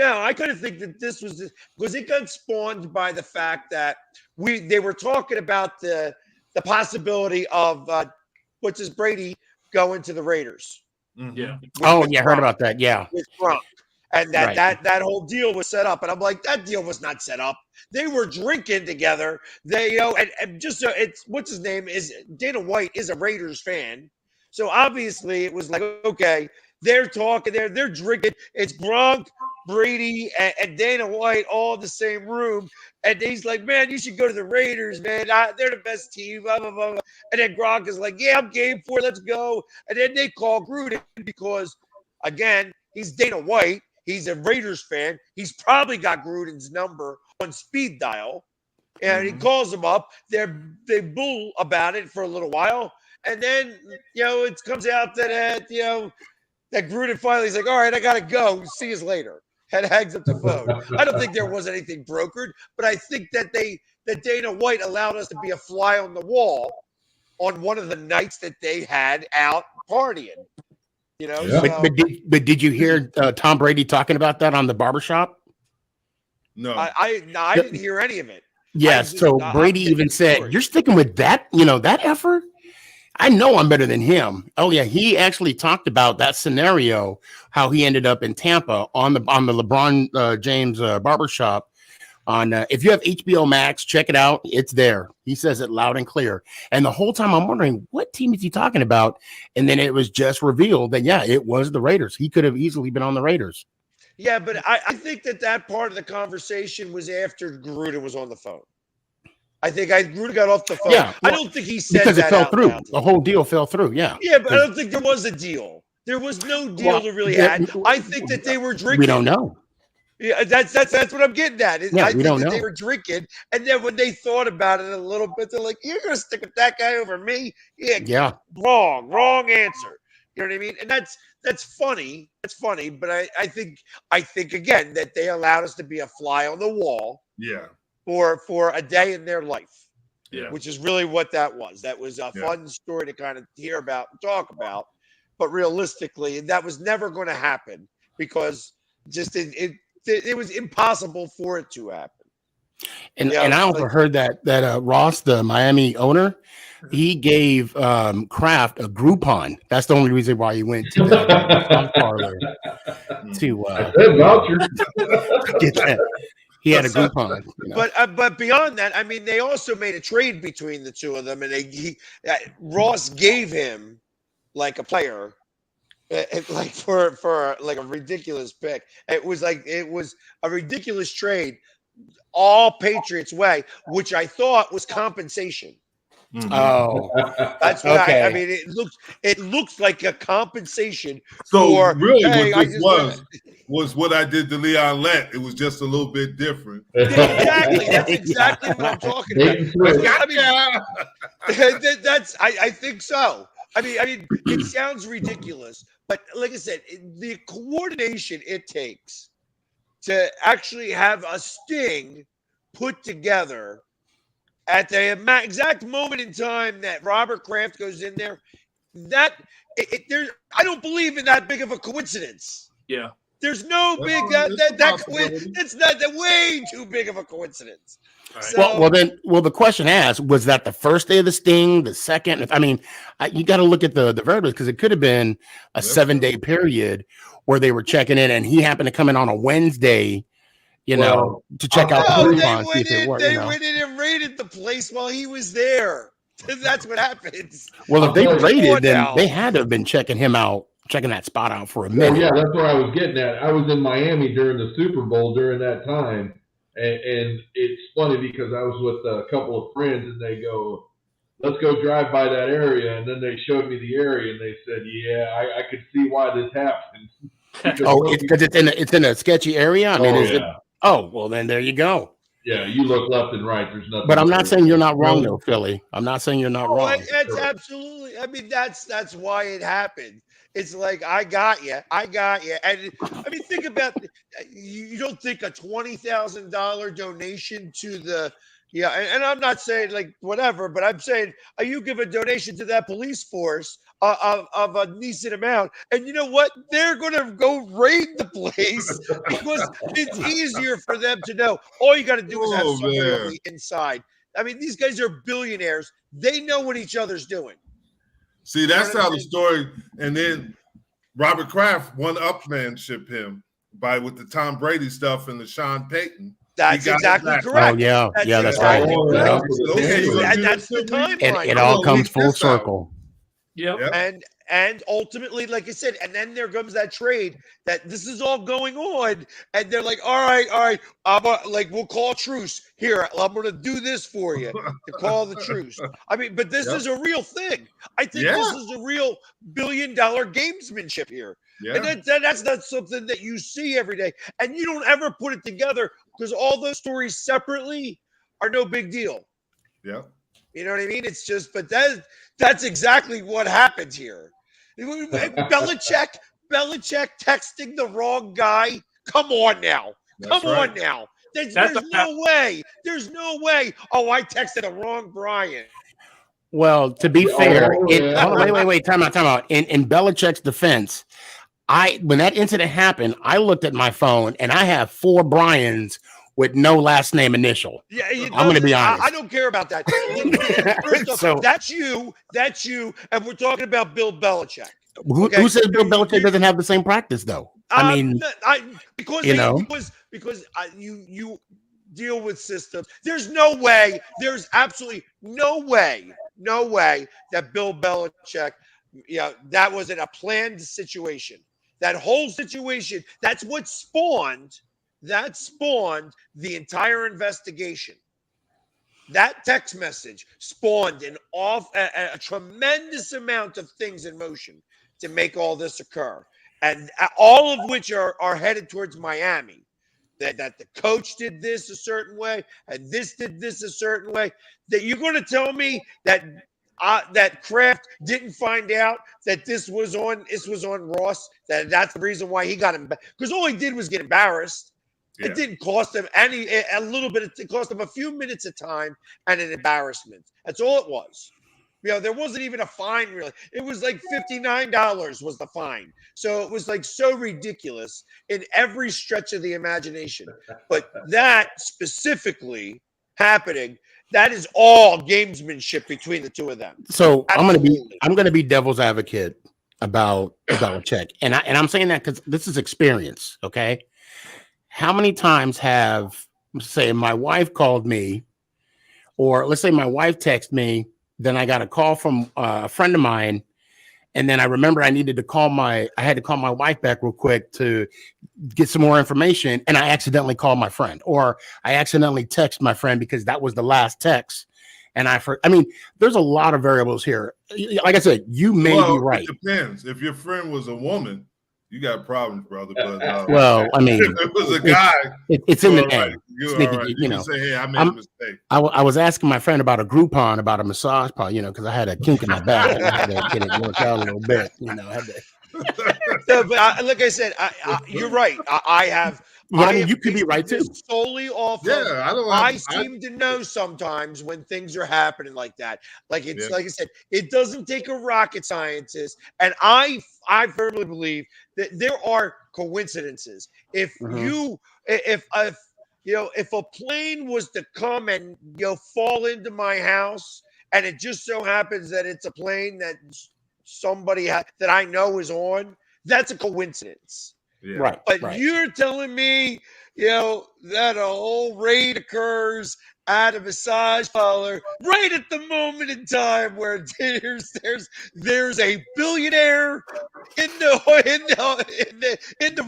S1: I kind of think that this was because it got spawned by the fact that they were talking about the possibility of Brady going to the Raiders.
S2: Mm-hmm. Yeah. Heard about that. Yeah.
S1: With Gronk. And that whole deal was set up. And I'm like, that deal was not set up. They were drinking together. They, and just it's what's his name is Dana White is a Raiders fan. So obviously it was like, okay, they're talking, they're drinking. It's Gronk, Brady, and Dana White all in the same room. And he's like, man, you should go to the Raiders, man. They're the best team, blah, blah, blah. And then Gronk is like, yeah, I'm game for it. Let's go. And then they call Gruden because, again, he's Dana White. He's a Raiders fan. He's probably got Gruden's number on speed dial. And he calls him up. They bull about it for a little while. And then, it comes out that, that Gruden finally is like, all right, I got to go. See you later. And hangs up the phone. I don't think there was anything brokered, but I think that Dana White allowed us to be a fly on the wall on one of the nights that they had out partying.
S2: Yeah. But did you hear Tom Brady talking about that on the barbershop?
S5: No,
S1: I didn't hear any of it.
S2: Yes. So Brady even said, "You're sticking with that, that effort." I know I'm better than him. Oh yeah, he actually talked about that scenario, how he ended up in Tampa on the LeBron James barbershop. If you have HBO Max, check it out. It's there. He says it loud and clear. And the whole time I'm wondering, what team is he talking about? And then it was just revealed that, it was the Raiders. He could have easily been on the Raiders.
S1: Yeah, but I think that part of the conversation was after Gruden was on the phone. I think Gruden got off the phone. Yeah, I don't think he said
S2: because
S1: that
S2: it fell
S1: out
S2: through.
S1: loud.
S2: The whole deal fell through. Yeah.
S1: Yeah, but I don't think there was a deal. There was no deal to really had. I think that they were drinking.
S2: We don't know.
S1: Yeah, that's what I'm getting at.
S2: Yeah,
S1: I
S2: we
S1: think
S2: don't
S1: that
S2: know.
S1: they were drinking, and then when they thought about it a little bit, they're like, "You're gonna stick with that guy over me?"
S2: Yeah.
S1: Wrong answer. You know what I mean? And that's funny. That's funny, but I think again that they allowed us to be a fly on the wall.
S5: Yeah.
S1: For a day in their life.
S5: Yeah.
S1: Which is really what that was. That was a fun story to kind of hear about and talk about. But realistically, that was never going to happen because just it was impossible for it to happen.
S2: And I also heard that Ross, the Miami owner, he gave Kraft a Groupon. That's the only reason why he went to the parlor to get that. He had a Groupon. You know?
S1: But beyond that, I mean, they also made a trade between the two of them, and Ross gave him like a player, like for like a ridiculous pick. It was a ridiculous trade, all Patriots way, which I thought was compensation.
S5: Mm-hmm.
S2: Oh,
S1: that's what
S2: okay.
S1: I mean, it looks like a compensation.
S5: So
S1: for,
S5: really,
S1: hey,
S5: what this was what I did to Leon Lett. It was just a little bit different.
S1: Exactly. That's exactly what I'm talking about. I think so. I mean, it sounds ridiculous, but like I said, the coordination it takes to actually have a sting put together at the exact moment in time that Robert Kraft goes in there, I don't believe in that big of a coincidence.
S4: Yeah.
S1: There's no big it's not way too big of a coincidence.
S5: Right.
S1: So,
S2: Well, the question asked, was that the first day of the sting, the second? I mean, you got to look at the verbiage because it could have been a 7-day period where they were checking in, and he happened to come in on a Wednesday, to check out the Groupon, see if it worked.
S1: They went in and raided the place while he was there. That's what happens.
S2: Well, if they raided, then they had to have been checking him out, checking that spot out for a minute.
S6: Yeah, that's where I was getting at. I was in Miami during the Super Bowl during that time. And it's funny because I was with a couple of friends and they go, let's go drive by that area. And then they showed me the area and they said, yeah, I could see why this happened.
S2: It's because it's in a sketchy area. I mean, well, then there you go.
S6: Yeah, you look left and right. There's nothing.
S2: But I'm not saying you're not wrong, though, Philly. I'm not saying you're not wrong.
S1: That's absolutely. I mean, that's why it happened. It's like I got you, and I mean, think about you don't think a $20,000 donation to the and I'm not saying like whatever, but I'm saying you give a donation to that police force of a decent amount, and you know what? They're going to go raid the place because it's easier for them to know. All you got to do is have somebody on the inside. I mean, these guys are billionaires. They know what each other's doing.
S5: See, that's how the story. And then Robert Kraft one-upmanship him with the Tom Brady stuff and the Sean Payton.
S1: That's exactly correct.
S2: Oh yeah, that's right.
S1: That's the timeline.
S2: It all comes full circle.
S1: Yep. And ultimately, like I said, and then there comes that trade that this is all going on, and they're like, all right, we'll call truce. Here, I'm going to do this for you to call the truce. I mean, but this is a real thing. I think this is a real billion-dollar gamesmanship here. Yeah. And that's not something that you see every day. And you don't ever put it together because all those stories separately are no big deal.
S5: Yeah.
S1: You know what I mean? It's just, but that's exactly what happened here. Belichick texting the wrong guy. Come on now. Come on now. There's no way. There's no way. Oh, I texted the wrong Brian.
S2: Well, to be fair, wait, time out. In Belichick's defense, when that incident happened, I looked at my phone and I have 4 Brians with no last name initial.
S1: Yeah,
S2: I'm going to be honest.
S1: I don't care about that. First off, that's you, and we're talking about Bill Belichick.
S2: Who says Bill Belichick doesn't have the same practice, though? I mean,
S1: because you deal with systems. There's absolutely no way that Bill Belichick, that wasn't a planned situation. That whole situation, that's what spawned the entire investigation. That text message spawned a tremendous amount of things in motion. to make all this occur, and all of which are headed towards Miami. That the coach did this a certain way, and this did this a certain way. That you're going to tell me that that Kraft didn't find out that this was on Ross. That's the reason why he got him, because all he did was get embarrassed. Yeah. It didn't cost him a little bit. It cost him a few minutes of time and an embarrassment. That's all it was. There wasn't even a fine, really. It was like $59 was the fine. So it was like so ridiculous in every stretch of the imagination. But that specifically happening, that is all gamesmanship between the two of them.
S2: So Absolutely. I'm gonna be devil's advocate about Belichick, and I'm saying that because this is experience. Okay, how many times have, say, my wife called me, or let's say my wife texted me. Then I got a call from a friend of mine, and then I remember I had to call my wife back real quick to get some more information, and I accidentally called my friend, or I accidentally text my friend because that was the last text, and there's a lot of variables here. Like I said, you may be right.
S5: It depends. If your friend was a woman, you got problems, brother. But,
S2: well, I mean,
S5: if it was a guy,
S2: it's in the name.
S5: Right. You know, say, hey, I made a mistake.
S2: I was asking my friend about a Groupon, about a massage part, because I had a kink in my back. And I had to get it worked out a little bit,
S1: So, but like I said, you're right. I have.
S2: You could be right too.
S1: Solely off. I seem to know sometimes when things are happening like that. Like like I said, it doesn't take a rocket scientist, and I firmly believe that there are coincidences. If a plane was to come and fall into my house, and it just so happens that it's a plane that somebody that I know is on, that's a coincidence.
S5: Yeah.
S2: Right.
S1: But you're telling me, that a whole raid occurs at a massage parlor right at the moment in time where there's a billionaire in the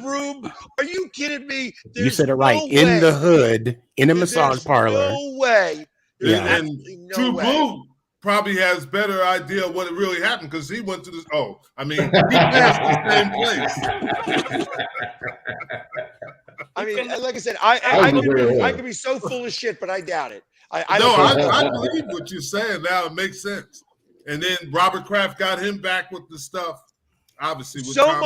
S1: room. Are you kidding me?
S2: You said it right. In the hood, in a massage parlor.
S1: No way.
S5: And TruBlu probably has better idea of what it really happened because he went to this. He passed the same place.
S1: I mean, like I said, I could be so full of shit, but I doubt it. I
S5: believe what you're saying now. It makes sense. And then Robert Kraft got him back with the stuff. Obviously, with
S1: so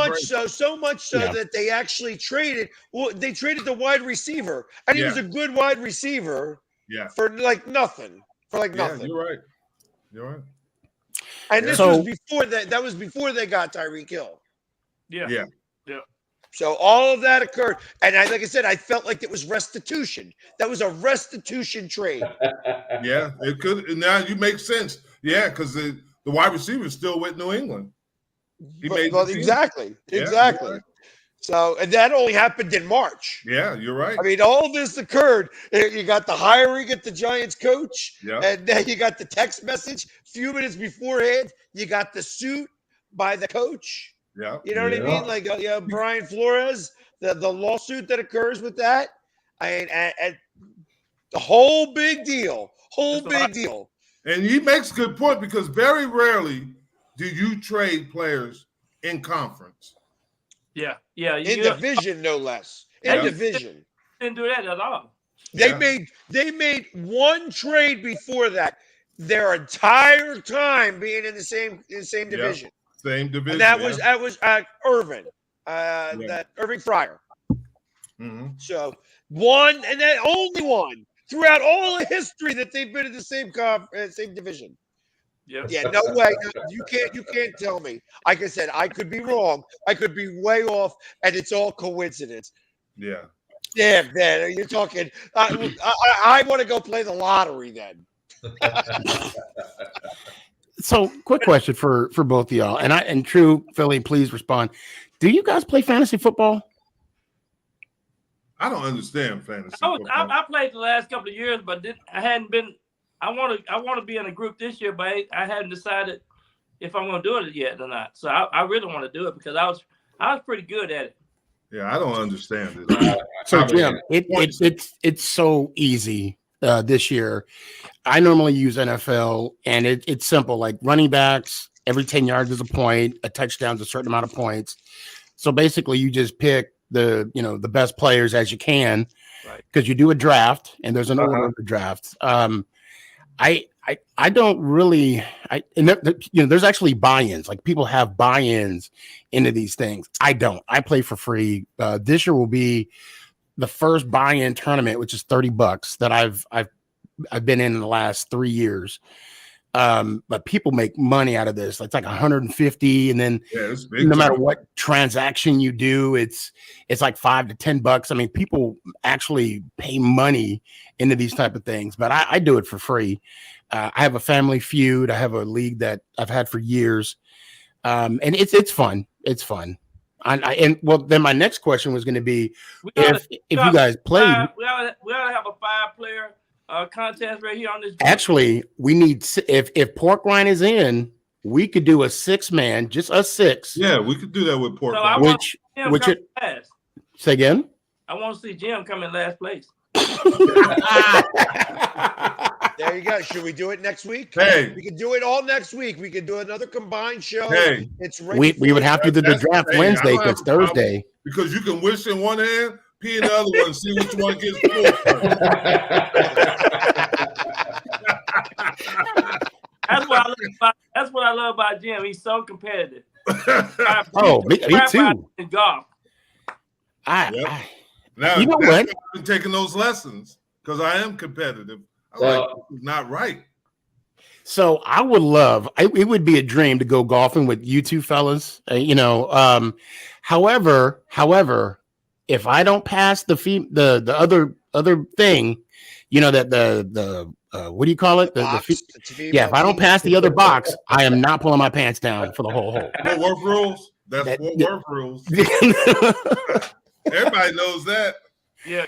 S1: much so that they actually traded. Well, they traded the wide receiver, and he was a good wide receiver.
S5: Yeah.
S1: For like nothing.
S5: You're right. You're right.
S1: And this was before that. That was before they got Tyreek Hill.
S5: Yeah.
S1: So all of that occurred, and like I said, I felt like it was restitution. That was a restitution trade.
S5: Yeah, it could. Now you make sense. Yeah, because the wide receiver is still with New England.
S1: Exactly.
S5: Right.
S1: So, and that only happened in March.
S5: Yeah, you're right.
S1: I mean, all this occurred. You got the hiring at the Giants coach, and then you got the text message a few minutes beforehand. You got the suit by the coach.
S5: Yeah.
S1: You know what I mean? Like, Brian Flores, the lawsuit that occurs with that. And the whole big deal.
S5: And he makes a good point because very rarely do you trade players in conference.
S4: Yeah.
S1: In division, no less. In division.
S4: Didn't do that at all.
S1: They made one trade before that their entire time being in the same division.
S5: Same division.
S1: And that was Irvin. That Irving Fryer.
S5: Mm-hmm.
S1: So one, and then only one throughout all the history that they've been in the same division.
S4: Yep.
S1: Yeah, no way. You can't tell me. Like I said, I could be wrong. I could be way off, and it's all coincidence.
S5: Yeah.
S1: Damn, man, you're talking. I want to go play the lottery then.
S2: So, quick question for both of y'all, and True Philly, please respond. Do you guys play fantasy football?
S5: I don't understand fantasy football.
S4: I played the last couple of years, but I hadn't been. I want to be in a group this year, but I hadn't decided if I'm going to do it yet or not. So I really want to do it because I was pretty good at it.
S5: Yeah, I don't understand it.
S2: So Jim, it's so easy this year. I normally use NFL, and it's simple, like running backs, every 10 yards is a point, a touchdown's a certain amount of points. So basically, you just pick the best players as you can, because you do a draft and there's an order of the draft. I don't really there's actually buy-ins. Like people have buy-ins into these things. I don't. I play for free. This year will be the first buy-in tournament, which is $30 that I've been in the last 3 years. But people make money out of this. It's like 150, and then no matter what transaction you do, it's like $5 to $10. I mean, people actually pay money into these type of things, but I do it for free. I have a Family Feud. I have a league that I've had for years, and it's fun. It's fun. And then my next question was going to be if you guys played.
S4: We ought to have a 5-player contest right here on this.
S2: Actually, we need if PorkRine is in, we could do a 6-man, just a 6.
S5: Yeah, we could do that with PorkRine.
S2: Say again.
S4: I want to see Jim come in last place.
S1: There you go. Should we do it next week?
S5: Hey,
S1: we could do it all next week. We could do another combined show.
S5: Hey,
S1: it's
S2: we would have to do the draft Wednesday because Thursday.
S5: Because you can wish in one hand, pee in the other one, and see which one gets full.
S4: That's what I love about Jim. He's so competitive.
S2: Me too.
S4: In golf.
S5: Now,
S2: you know what?
S5: I've been taking those lessons because I am competitive. I'm not right.
S2: So I would love. It would be a dream to go golfing with you two fellas. However, if I don't pass the other thing, that the what do you call it? If I don't pass the other box, I am not pulling my pants down for the whole hole.
S5: What work rules? That's what work rules. Everybody knows that.
S4: Yeah,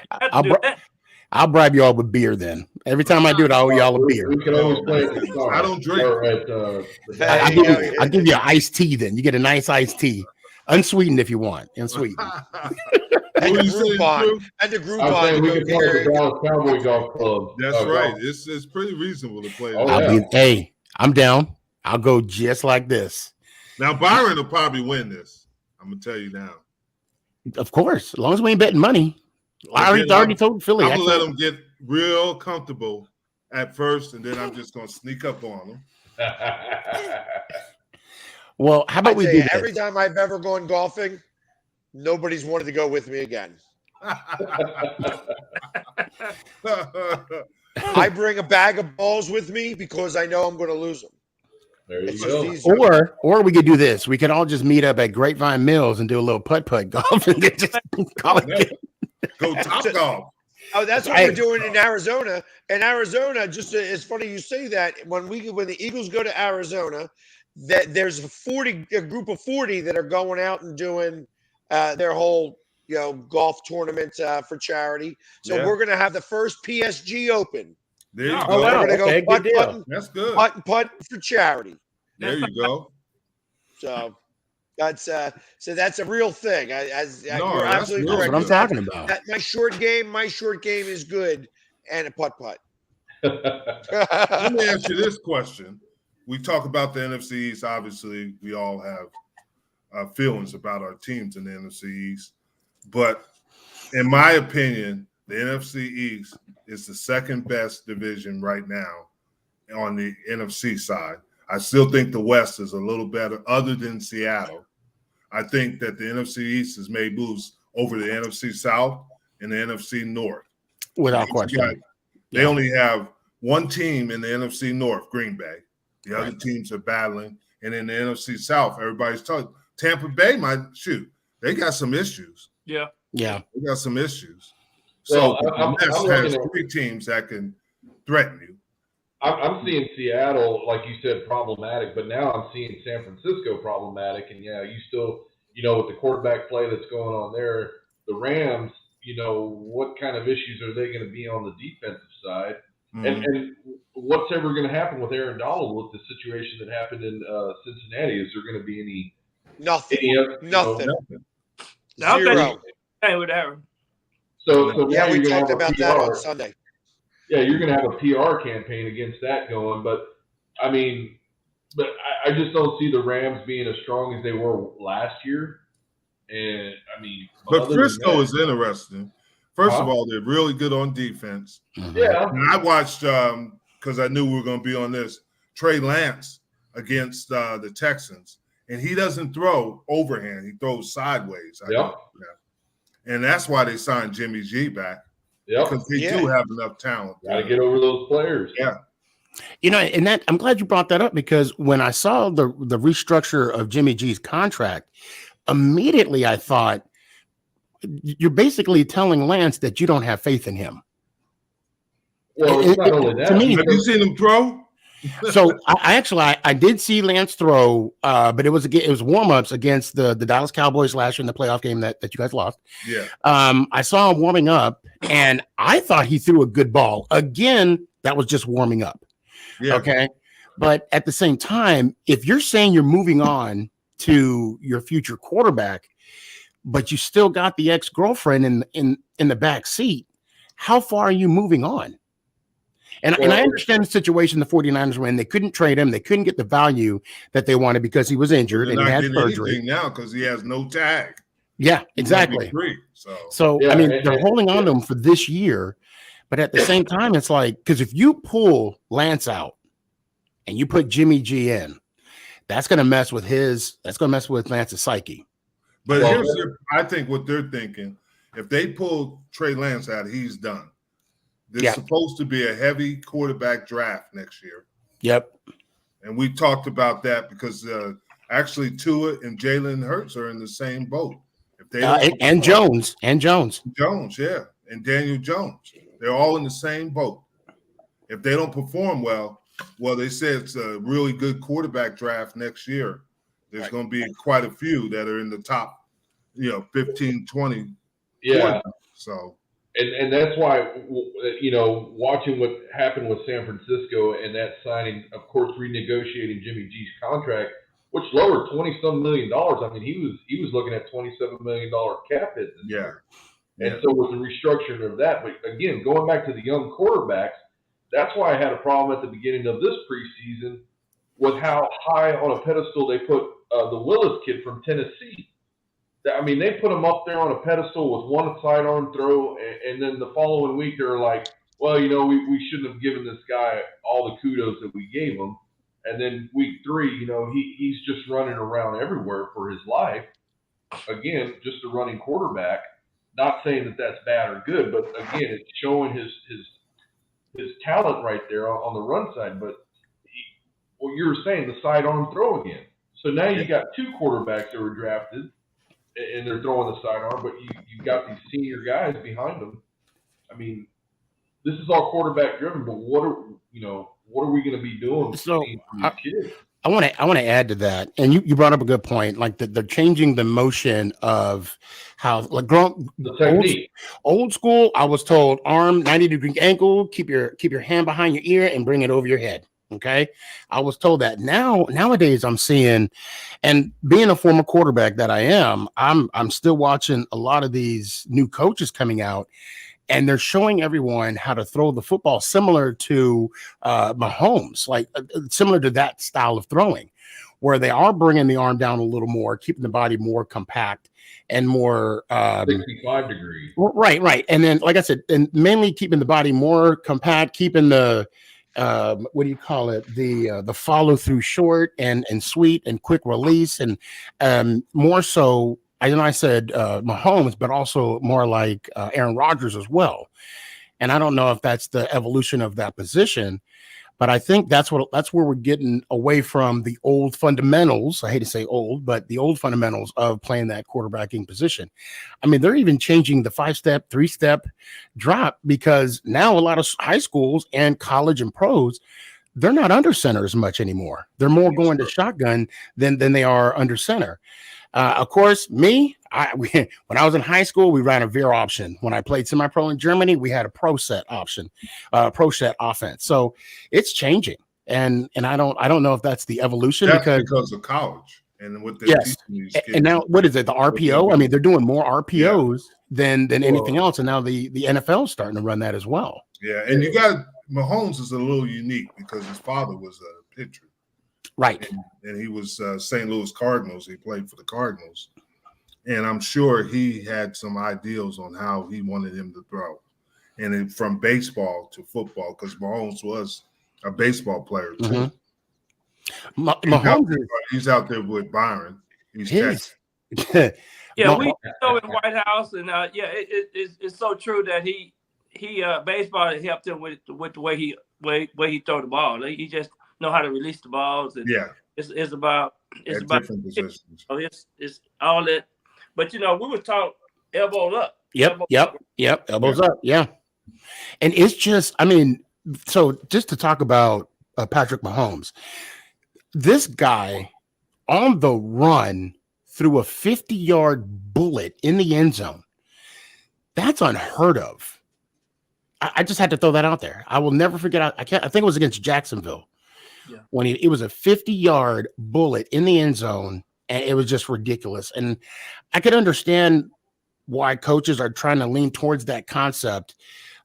S2: I'll bribe you all with beer then. Every time I do it, I owe y'all a beer.
S6: We can always play
S5: I don't drink.
S2: I'll give you an iced tea then. You get a nice iced tea. Unsweetened if you want. Unsweetened.
S1: And the Groupon. And the Groupon.
S6: We can play the Dallas Cowboy Golf Club.
S5: That's right. It's pretty reasonable to play.
S2: Hey, I'm down. I'll go just like this.
S5: Now, Byron will probably win this. I'm going to tell you now.
S2: Of course. As long as we ain't betting money. I already told Philly.
S5: I'm going to let them get real comfortable at first, and then I'm just going to sneak up on them.
S2: Well, how about we do this?
S1: Every time I've ever gone golfing, nobody's wanted to go with me again. I bring a bag of balls with me because I know I'm going to lose them.
S6: There you go.
S2: Or we could do this. We could all just meet up at Grapevine Mills and do a little putt-putt golf and just call it.
S5: Go top golf.
S1: Oh, that's what we're doing in Arizona. In Arizona, it's funny you say that. When the Eagles go to Arizona, that there's a group of 40 that are going out and doing their whole golf tournament for charity. So we're going to have the first PSG Open.
S5: There you go.
S1: We're going to go putt.
S5: That's good.
S1: Putt for charity.
S5: There you go.
S1: So that's a real thing. You're
S2: that's
S1: absolutely correct.
S2: That's what I'm talking about.
S1: My short game is good, and a putt.
S5: Let me ask you this question. We talk about the NFC East. Obviously, we all have feelings about our teams in the NFC East. But in my opinion, the NFC East is the second best division right now on the NFC side. I still think the West is a little better other than Seattle. I think that the NFC East has made moves over the NFC South and the NFC North.
S2: Without question.
S5: They only have one team in the NFC North, Green Bay. The other teams are battling. And in the NFC South, everybody's talking. Tampa Bay they got some issues.
S4: Yeah.
S2: Yeah.
S5: They got some issues. So the West has 3 teams that can threaten you.
S6: I'm seeing Seattle, like you said, problematic, but now I'm seeing San Francisco problematic. And you still, with the quarterback play that's going on there, the Rams, what kind of issues are they going to be on the defensive side? Mm-hmm. And what's ever going to happen with Aaron Donald with the situation that happened in Cincinnati? Is there going to be any
S1: nothing?
S4: Zero. Hey, with Aaron.
S6: So
S1: we talked about that on Sunday.
S6: Yeah, you're going to have a PR campaign against that going, but I mean, but I just don't see the Rams being as strong as they were last year. And I mean,
S5: but Frisco is interesting. First of
S6: Huh?
S5: all, they're really good on defense.
S6: Yeah.
S5: And I watched because I knew we were going to be on this. Trey Lance against the Texans, and he doesn't throw overhand; he throws sideways.
S6: Yep.
S5: And that's why they signed Jimmy G back.
S6: Yep.
S5: Because they do have enough talent.
S6: Got to get over those players.
S5: Yeah.
S2: You know, and that I'm glad you brought that up, because when I saw the restructure of Jimmy G's contract, immediately I thought, you're basically telling Lance that you don't have faith in him.
S6: Well, it's not only that.
S2: To me,
S5: have you seen him throw?
S2: So I did see Lance throw, but it was warm-ups against the Dallas Cowboys last year in the playoff game that you guys lost.
S5: Yeah.
S2: I saw him warming up, and I thought he threw a good ball. Again, that was just warming up.
S5: Yeah.
S2: Okay. But at the same time, if you're saying you're moving on to your future quarterback, but you still got the ex-girlfriend in the back seat, how far are you moving on? And I understand the situation the 49ers were in. They couldn't trade him. They couldn't get the value that they wanted because he was injured and he had surgery.
S5: Now because he has no tag.
S2: Yeah, exactly.
S5: Free,
S2: so
S6: yeah,
S2: I mean, they're holding on to him for this year, but at the same time, it's like, because if you pull Lance out and you put Jimmy G in, that's going to mess with Lance's psyche.
S5: But I think what they're thinking, if they pull Trey Lance out, he's done. There's supposed to be a heavy quarterback draft next year.
S2: Yep.
S5: And we talked about that because actually Tua and Jalen Hurts are in the same boat. If they
S2: and Jones,
S5: yeah, and Daniel Jones, they're all in the same boat. If they don't perform well, they said it's a really good quarterback draft next year. There's going to be quite a few that are in the top, 15, 20.
S6: Yeah.
S5: So.
S6: And that's why, watching what happened with San Francisco and that signing, of course, renegotiating Jimmy G's contract, which lowered $20-some million. I mean, he was looking at $27 million cap hit this year. And so with the restructuring of that, but again, going back to the young quarterbacks, that's why I had a problem at the beginning of this preseason with how high on a pedestal they put the Willis kid from Tennessee. I mean, they put him up there on a pedestal with one sidearm throw, and then the following week they're like, well, we shouldn't have given this guy all the kudos that we gave him. And then week 3, he's just running around everywhere for his life. Again, just a running quarterback. Not saying that that's bad or good, but again, it's showing his talent right there on the run side. But what you were saying, the sidearm throw again. So now you got 2 quarterbacks that were drafted, and they're throwing the sidearm, but you got these senior guys behind them. I mean, this is all quarterback driven, but what are we going to be doing with these kids?
S2: I want to add to that, and you brought up a good point. Like they're changing the motion of how old school. I was told arm 90-degree ankle, keep your hand behind your ear and bring it over your head. Okay. I was told that. Nowadays I'm seeing, and being a former quarterback that I am, I'm still watching a lot of these new coaches coming out, and they're showing everyone how to throw the football similar to Mahomes, like similar to that style of throwing, where they are bringing the arm down a little more, keeping the body more compact and more
S6: 65 degrees.
S2: Right. And then, like I said, and mainly keeping the body more compact, keeping the what do you call it? The follow through short and sweet and quick release, and more so. I said Mahomes, but also more like Aaron Rodgers as well. And I don't know if that's the evolution of that position, but I think that's where we're getting away from the old fundamentals. I hate to say old, but the old fundamentals of playing that quarterbacking position. I mean, they're even changing the 5-step, 3-step drop, because now a lot of high schools and college and pros, they're not under center as much anymore. They're more going to shotgun than they are under center. Of course, when I was in high school, we ran a veer option. When I played semi-pro in Germany, we had a pro set option, pro set offense. So it's changing, and I don't know if that's the evolution.
S5: That's because of college and what they're teaching these kids.
S2: And now what is it? The RPO? I mean, they're doing more RPOs than anything else, and now the NFL is starting to run that as well.
S5: Yeah, and you got Mahomes is a little unique because his father was a pitcher.
S2: Right.
S5: And he was St. Louis Cardinals. He played for the Cardinals. And I'm sure he had some ideals on how he wanted him to throw. And from baseball to football, because Mahomes was a baseball player too.
S2: Mahomes
S5: he's out there with Byron. He's
S4: Yeah, we know in White House, and it's so true that he baseball helped him with the way he throw the ball. Like, he just know how to release the balls, and it's about
S5: different positions.
S4: It's all that. But we were taught elbow up.
S2: Yep. Elbows up. Yeah. And it's just, so just to talk about Patrick Mahomes, this guy on the run threw a 50-yard bullet in the end zone. That's unheard of. I just had to throw that out there. I will never forget. I think it was against Jacksonville when it was a 50-yard bullet in the end zone, and it was just ridiculous. And I could understand why coaches are trying to lean towards that concept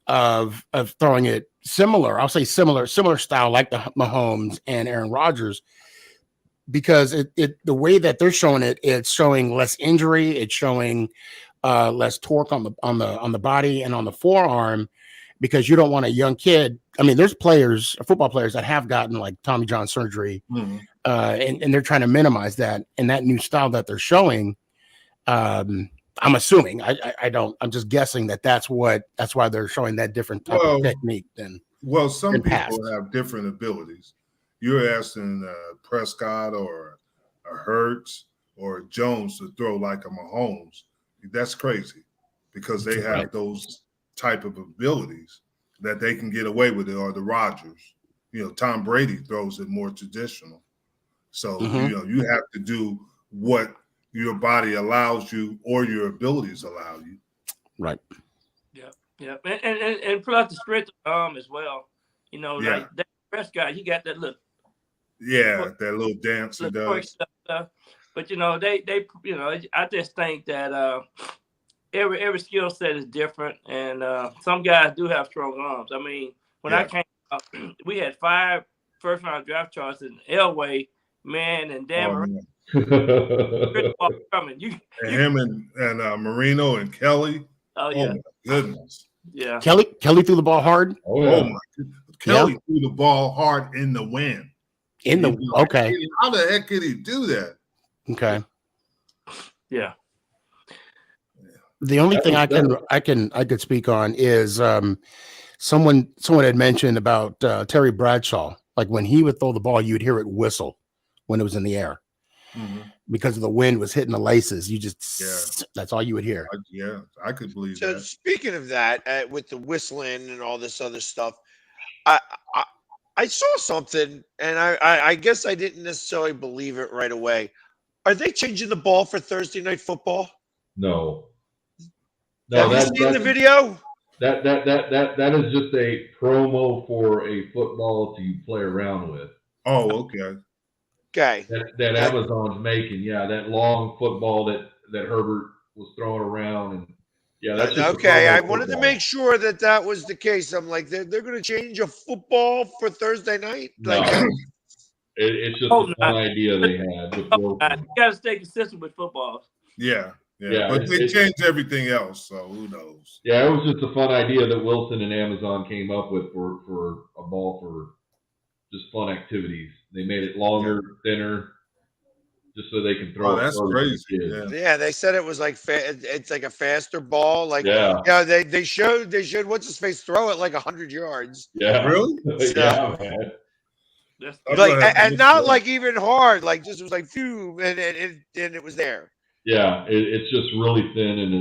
S2: of throwing it similar. I'll say similar style, like the Mahomes and Aaron Rodgers, because the way that they're showing it, it's showing less injury, it's showing less torque on the body and on the forearm, because you don't want a young kid. There's football players that have gotten like Tommy John surgery, and they're trying to minimize that. And that new style that they're showing, I'm assuming, I'm just guessing that's why they're showing that different type of technique than.
S5: Well, some people
S2: past.
S5: have different abilities. You're asking Prescott or a Hurts or a Jones to throw like a Mahomes. That's crazy, because they have those type of abilities that they can get away with it, or the Rodgers. Tom Brady throws it more traditional. So, you have to do what your body allows you or your abilities allow you.
S2: Right.
S4: Yeah. And plus the strength of the arm as well. Like that Prescott, he got that look.
S5: Yeah, that little dance he does.
S4: But they I just think that every skill set is different, and some guys do have strong arms. When I came up, we had 5 first-round draft choices in Elway, Man, and Dan.
S5: Him and Marino and Kelly.
S4: Oh yeah.
S5: Oh my goodness.
S4: Yeah.
S2: Kelly threw the ball hard.
S5: Oh my goodness. Kelly threw the ball hard in the wind.
S2: Okay.
S5: How the heck could he do that?
S2: Okay.
S4: Yeah.
S2: The only thing I could speak on is someone had mentioned about Terry Bradshaw. Like when he would throw the ball, you'd hear it whistle when it was in the air, because the wind was hitting the laces. You just that's all you would hear.
S5: I could believe
S1: that. So speaking of that, with the whistling and all this other stuff, I saw something, and I guess I didn't necessarily believe it right away. Are they changing the ball for Thursday Night Football?
S6: No.
S1: Have you seen the video?
S6: That is just a promo for a football to play around with.
S5: Oh, okay.
S1: Okay.
S6: That Amazon's making, that long football that Herbert was throwing around, and that's just
S1: okay. I wanted to make sure that was the case. I'm like, they're going to change a football for Thursday night.
S6: No. It's just a fun idea they had.
S4: You got to stay consistent with football.
S5: Yeah, but they changed everything else, so who knows?
S6: Yeah, it was just a fun idea that Wilson and Amazon came up with for a ball for just fun activities. They made it longer, thinner, just so they can throw.
S5: Oh, that's crazy.
S1: Yeah, they said it was like it's like a faster ball. Like they showed what's his face throw it like 100 yards.
S6: Yeah,
S5: really?
S6: Yeah, man.
S1: Like and not like even hard. Like just it was like phew, and it was there.
S6: Yeah, it's just really thin, and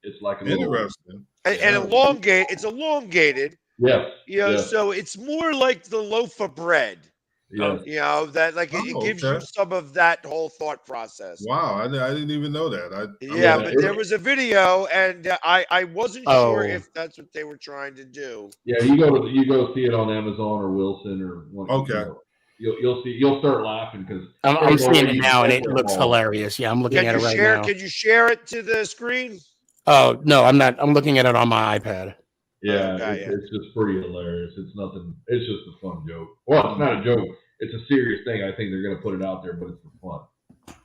S6: it's like a
S5: interesting
S1: and elongate. It's elongated.
S6: Yes.
S1: So it's more like the loaf of bread.
S6: Yes.
S1: That like it gives you some of that whole thought process.
S5: Wow, I didn't even know that.
S1: But there was a video, and I wasn't sure if that's what they were trying to do.
S6: Yeah, you go see it on Amazon or Wilson or one.
S5: Okay.
S6: You'll start laughing because
S2: I'm seeing it now and it looks hilarious. Yeah, I'm looking at it right now.
S1: Can you share it to the screen?
S2: Oh no, I'm not. I'm looking at it on my iPad.
S6: Yeah, it's just pretty hilarious. It's nothing. It's just a fun joke. Well, it's not a joke. it's a serious thing. I think they're going to put it out there, but it's for fun.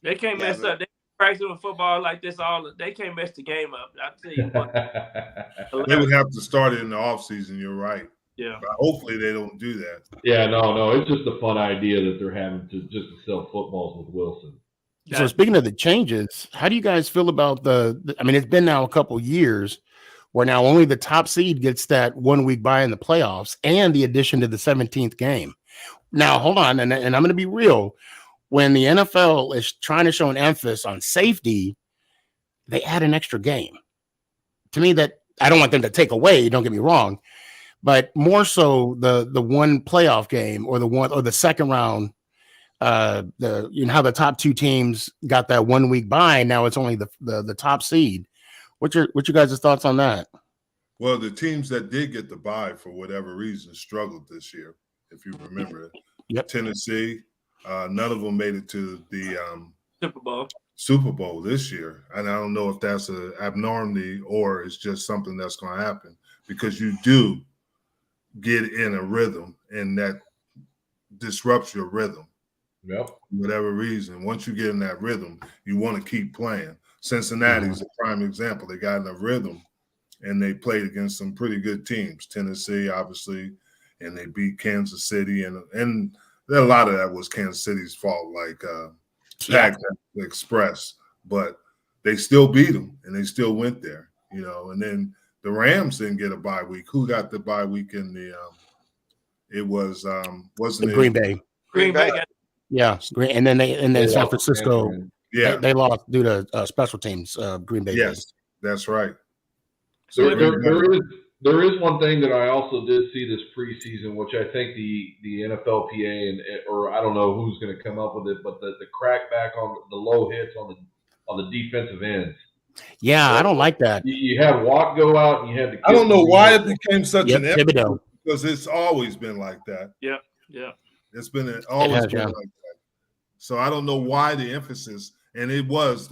S4: They can't mess up. They practice with football like this they can't mess the game up. I tell you what.
S5: They would have to start it in the offseason. You're right.
S4: Yeah.
S5: But hopefully they don't do that.
S6: Yeah, no. It's just a fun idea that they're having to sell footballs with Wilson.
S2: So speaking of the changes, how do you guys feel about I mean, it's been now a couple years where now only the top seed gets that 1 week bye in the playoffs and the addition to the 17th game. Now, hold on. And I'm going to be real. When the NFL is trying to show an emphasis on safety, they add an extra game. To me, that I don't want them to take away, don't get me wrong, but more so the one playoff game or the second round, how the top two teams got that 1 week bye. Now it's only the top seed. What's your guys' thoughts on that?
S5: Well, the teams that did get the bye for whatever reason struggled this year, if you remember it.
S2: Yep.
S5: Tennessee, none of them made it to the
S4: Super Bowl
S5: this year. And I don't know if that's an abnormality or it's just something that's going to happen, because you do get in a rhythm and that disrupts your rhythm.
S6: Yep.
S5: For whatever reason, once you get in that rhythm, you want to keep playing. Cincinnati's a prime example. They got in a rhythm and they played against some pretty good teams. Tennessee, obviously, and they beat Kansas City. And a lot of that was Kansas City's fault, like Pack Express. But they still beat them and they still went there, And then the Rams didn't get a bye week. Who got the bye week in the it was wasn't it
S2: Green Bay.
S4: Green Bay.
S2: Yeah, and then San Francisco.
S5: Yeah,
S2: they lost due to special teams. Green Bay.
S5: Yes, that's right.
S6: So there is one thing that I also did see this preseason, which I think the NFLPA or I don't know who's going to come up with it, but the crackback on the low hits on the defensive ends.
S2: Yeah, I don't like that.
S6: You had Watt go out, and you had the.
S5: I don't know why it became such an
S2: Thibodeau,
S5: because it's always been like that.
S4: Yeah.
S5: It's been always been like that. So I don't know why the emphasis. And it was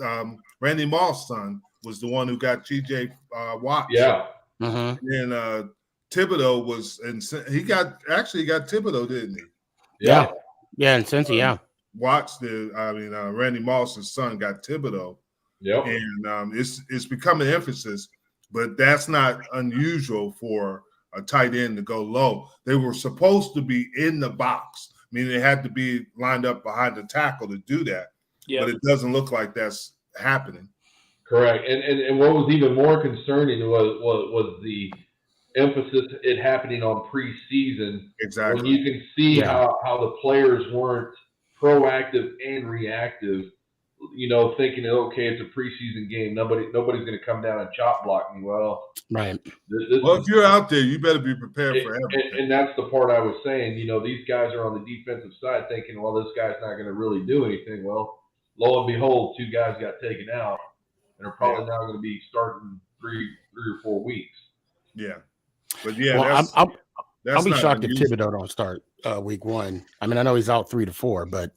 S5: Randy Moss's son was the one who got T.J. Watt.
S6: Yeah.
S5: And Thibodeau was, and he got Thibodeau, didn't he?
S2: Yeah. Yeah, and Cincy, yeah.
S5: Watts did. I mean, Randy Moss's son got Thibodeau.
S6: Yep.
S5: And it's become an emphasis, but that's not unusual for a tight end to go low. They were supposed to be in the box. I mean, they had to be lined up behind the tackle to do that.
S4: Yeah.
S5: But it doesn't look like that's happening.
S6: Correct. And what was even more concerning was the emphasis it happening on preseason.
S5: Exactly.
S6: When you can see how the players weren't proactive and reactive, thinking, okay, it's a preseason game. Nobody's going to come down and chop block me. Well,
S2: right.
S5: If you're out there, you better be prepared for everything.
S6: And that's the part I was saying. These guys are on the defensive side thinking, well, this guy's not going to really do anything. Well, lo and behold, 2 guys got taken out and are probably now going to be starting 3 or 4 weeks.
S5: Yeah. But yeah,
S2: well, I'll be shocked if
S5: unusual.
S2: Thibodeau don't start week 1. I mean, I know he's out 3 to 4, but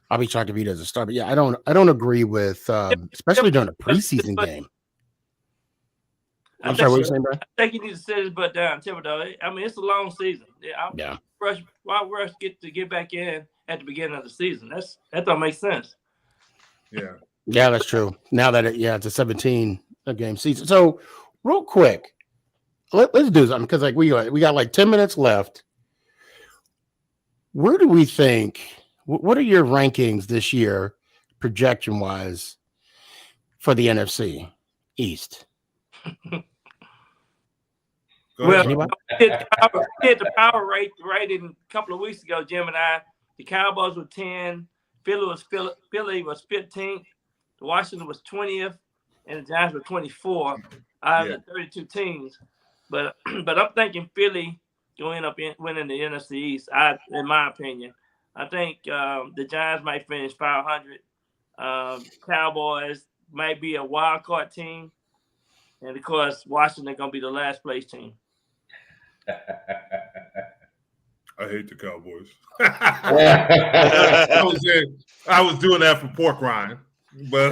S2: I'll be shocked if he doesn't start. But yeah, I don't agree with especially during a preseason game. I'm sorry, what were you saying, Brian?
S4: I think he needs to set his butt down, Thibodeau. I mean, it's a long season. Why rush get back in at the beginning of the season? That don't make sense.
S5: Yeah.
S2: Yeah, that's true. Now that it's a 17 game season. So real quick, let's do something because we got like 10 minutes left. Where do we think? What are your rankings this year, projection wise, for the NFC East?
S4: Well, we did the power rating a couple of weeks ago, Jim and I. The Cowboys were 10, Philly was 15th, Washington was 20th, and the Giants were 24 out of the 32 teams. But I'm thinking Philly going up winning the NFC East. In my opinion, I think the Giants might finish 500. Cowboys might be a wild card team, and of course Washington gonna be the last place team.
S5: I hate the Cowboys. I was doing that for PorkRine, but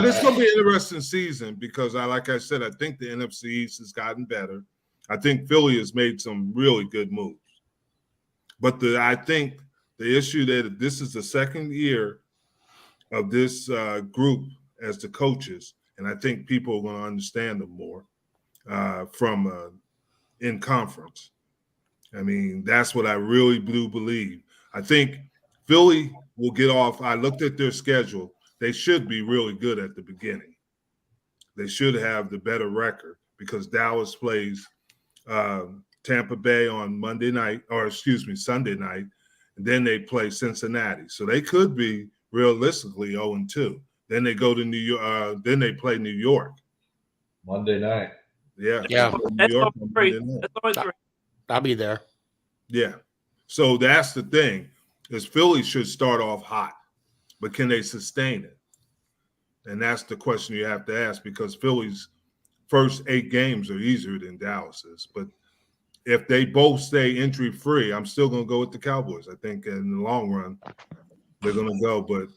S5: it's going to be an interesting season because, like I said, I think the NFC East has gotten better. I think Philly has made some really good moves. But I think the issue that this is the second year of this group as the coaches, and I think people are going to understand them more from in conference. I mean, that's what I really do believe. I think Philly will get off. I looked at their schedule. They should be really good at the beginning. They should have the better record because Dallas plays Tampa Bay on Sunday night, and then they play Cincinnati. So they could be realistically 0-2. Then they go to New York. Then they play New York
S6: Monday night.
S5: Yeah.
S4: New York on Monday night.
S2: I'll be there.
S5: Yeah. So that's the thing is Philly should start off hot, but can they sustain it? And that's the question you have to ask because Philly's first 8 games are easier than Dallas's. But if they both stay injury free, I'm still going to go with the Cowboys. I think in the long run, they're going to go, but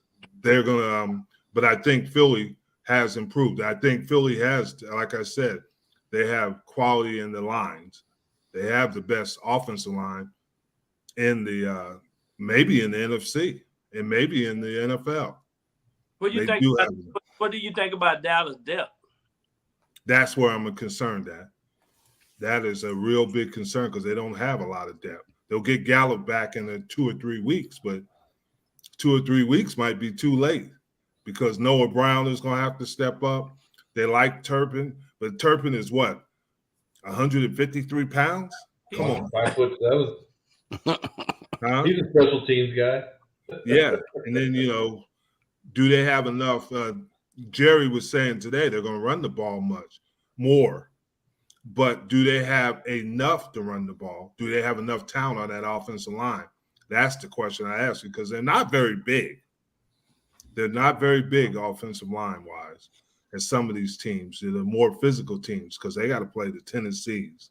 S5: they're going to. But I think Philly has improved. I think Philly has, like I said, they have quality in the lines. They have the best offensive line in the maybe in the NFC and maybe in the NFL.
S4: What do you think about Dallas' depth?
S5: That's where I'm concerned at. That is a real big concern because they don't have a lot of depth. They'll get Gallup back in 2 or 3 weeks, but 2 or 3 weeks might be too late because Noah Brown is going to have to step up. They like Turpin, but Turpin is what? 153 pounds? Come on.
S6: 5'7".
S5: Huh?
S6: He's a special teams guy.
S5: Yeah. And then, do they have enough? Jerry was saying today they're going to run the ball much more. But do they have enough to run the ball? Do they have enough talent on that offensive line? That's the question I ask you because they're not very big. They're not very big offensive line-wise. As some of these teams, they're the more physical teams because they got to play the Tennessees.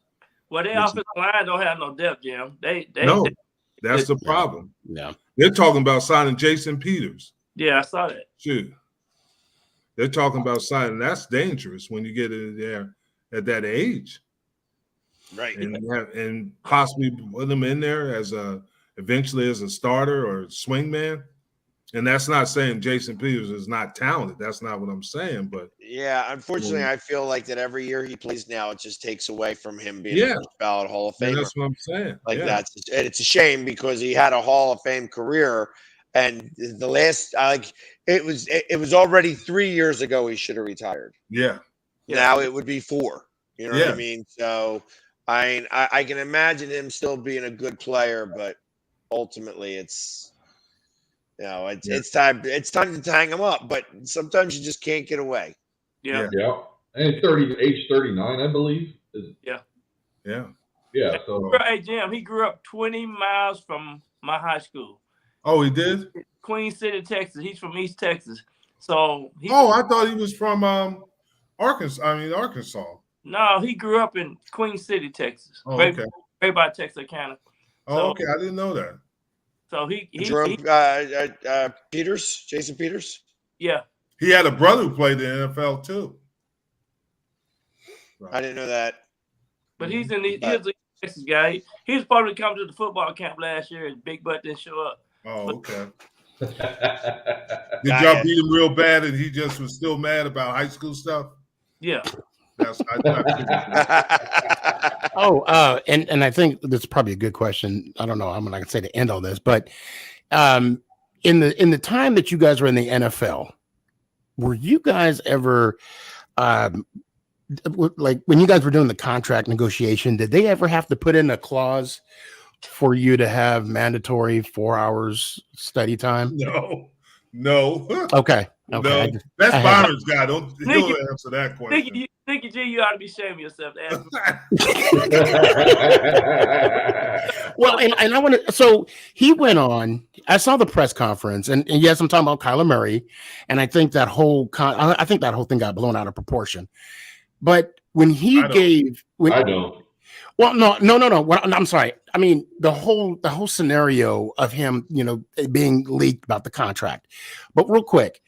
S4: Well, their offensive line don't have no depth, Jim.
S5: That's the problem.
S2: Yeah,
S5: they're talking about signing Jason Peters.
S4: Yeah, I saw that.
S5: Shoot, they're talking about signing. That's dangerous when you get in there at that age,
S1: right?
S5: And possibly put them in there as eventually as a starter or swingman. And that's not saying Jason Peters is not talented. That's not what I'm saying. But
S1: yeah, unfortunately, I feel like that every year he plays now, it just takes away from him being a first ballot Hall of Famer.
S5: That's what I'm saying.
S1: It's a shame because he had a Hall of Fame career, and the last it was already 3 years ago he should have retired.
S5: Yeah.
S1: Now it would be 4. You know what I mean? So I can imagine him still being a good player, but ultimately it's. It's time to hang him up, but sometimes you just can't get away.
S6: Yeah. And age 39, I believe.
S5: Yeah.
S6: So
S4: hey Jim, he grew up 20 miles from my high school.
S5: Oh, he did?
S4: Queen City, Texas. He's from East Texas. So
S5: I thought he was from Arkansas.
S4: No, he grew up in Queen City, Texas.
S5: Oh, okay.
S4: Right by Texarkana.
S5: Oh, okay. I didn't know that.
S4: So he
S1: Peters, Jason Peters.
S4: Yeah.
S5: He had a brother who played in the NFL too.
S1: I didn't know that.
S4: But he's a Texas guy. He was supposed to come to the football camp last year. His big butt didn't show up.
S5: Oh, okay. Did y'all beat him real bad and he just was still mad about high school stuff?
S4: Yeah.
S2: And I think this is probably a good question. I don't know. I'm not going to say to end all this, but in the time that you guys were in the NFL, were you guys ever like when you guys were doing the contract negotiation? Did they ever have to put in a clause for you to have mandatory 4 hours study time?
S5: No.
S2: Okay.
S5: No. That's Byron's guy. He'll answer that question.
S4: Nicky G, you ought to be ashamed of yourself.
S2: Well, and I want to. So he went on. I saw the press conference, and yes, I'm talking about Kyler Murray, and I think that whole thing got blown out of proportion. But when he
S6: I don't.
S2: Well, no. I'm sorry. I mean, the whole scenario of him, being leaked about the contract. But real quick,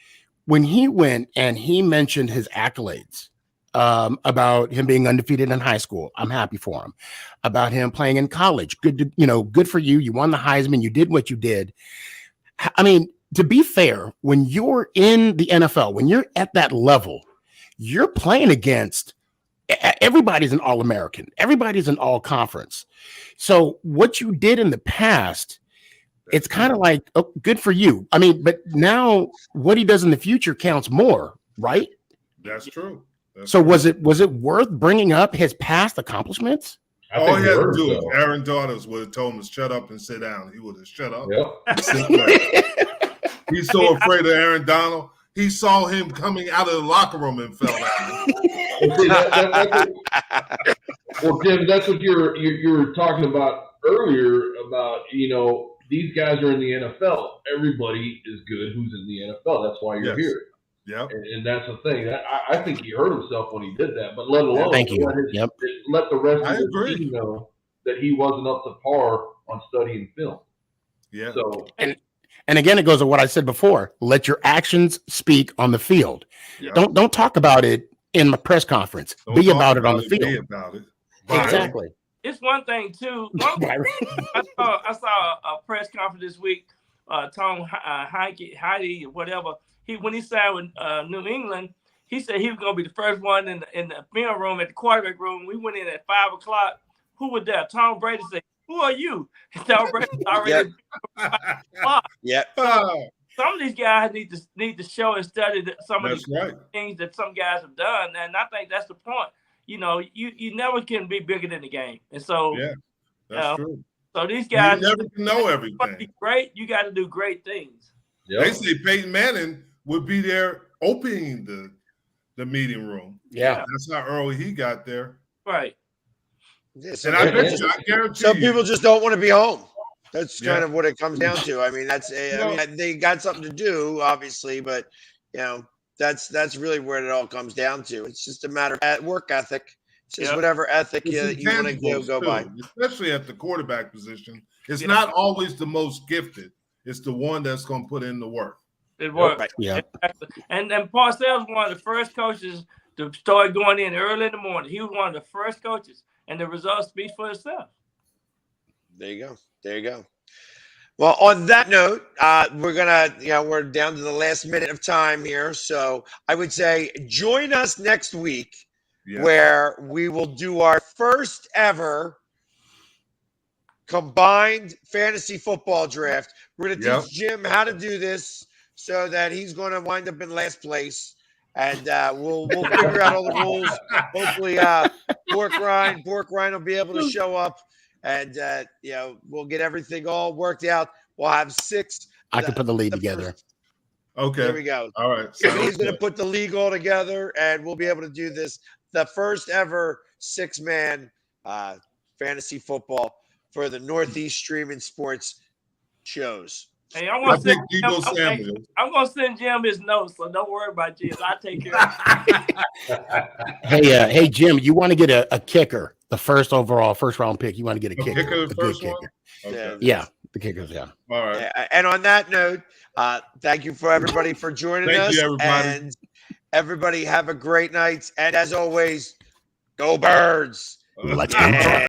S2: when he went and he mentioned his accolades about him being undefeated in high school. I'm happy for him. About him playing in college. Good for you. You won the Heisman. You did what you did. I mean, to be fair, when you're in the NFL, when you're at that level, you're playing against everybody's an All-American. Everybody's an All-Conference. So what you did in the past, it's kind of like, oh, good for you. I mean, but now what he does in the future counts more, right?
S5: That's true.
S2: So was it worth bringing up his past accomplishments?
S5: All he had to do is Aaron Donalds would have told him to shut up and sit down. He would have shut up. He's so afraid of Aaron Donald. He saw him coming out of the locker room and fell down.
S6: Well, Tim, that's what you were talking about earlier about, these guys are in the NFL. Everybody is good who's in the NFL. That's why you're here.
S5: Yeah,
S6: and that's the thing. I think he hurt himself when he did that, but let alone
S2: let
S6: the rest of the team know that he wasn't up to par on studying film.
S5: Yeah.
S6: So
S2: and again, it goes to what I said before: let your actions speak on the field.
S5: Yeah.
S2: Don't talk about it in my press conference. Be about it on the field.
S5: Be about it.
S2: Exactly.
S4: It's one thing too. I saw a press conference this week. Tom Heidi, whatever. When he signed with New England, he said he was going to be the first one in the film room at the quarterback room. We went in at 5:00. Who was there? Tom Brady said, "Who are you?" Tom Brady already.
S1: Yep.
S4: Some of these guys need to show and study some of the things that some guys have done, and I think that's the point. You never can be bigger than the game, and so
S5: that's true.
S4: So these guys
S5: you never know everything.
S4: To be great, you got to do great things.
S5: Yep. They say Peyton Manning would be there opening the meeting room.
S2: Yeah.
S5: That's how early he got there.
S4: Right.
S5: And I guarantee
S1: some people just don't want to be home. That's kind of what it comes down to. I mean, they got something to do, obviously, but that's really where it all comes down to. It's just a matter of work ethic. It's just whatever ethic you want to go by.
S5: Especially at the quarterback position. It's not always the most gifted. It's the one that's going to put in the work.
S4: It worked.
S2: Right. Yeah.
S4: And Parcells was one of the first coaches to start going in early in the morning. He was one of the first coaches, and the results speak for itself.
S1: There you go. Well, on that note, we're down to the last minute of time here. So I would say join us next week where we will do our first ever combined fantasy football draft. We're going to teach Jim how to do this so that he's going to wind up in last place. And we'll figure out all the rules. Hopefully, PorkRine will be able to show up, and we'll get everything all worked out. We'll have 6.
S2: I can put the league together.
S5: Okay.
S1: There we go.
S5: All right.
S1: So he's going to put the league all together, and we'll be able to do this. The first ever 6-man fantasy football for the Northeast Streaming Sports shows.
S4: Hey, I'm going to send Jim his notes, so don't worry about Jim. I'll take care of it.
S2: Hey, Jim, you want to get a kicker, the first round pick. You want to get a kicker.
S5: Kicker, the first one?
S2: Okay. Yeah, the kickers,
S5: All right.
S1: And on that note, thank you for everybody for joining us.
S5: Thank you, everybody.
S1: And everybody have a great night. And as always, go Birds.
S2: Let's go.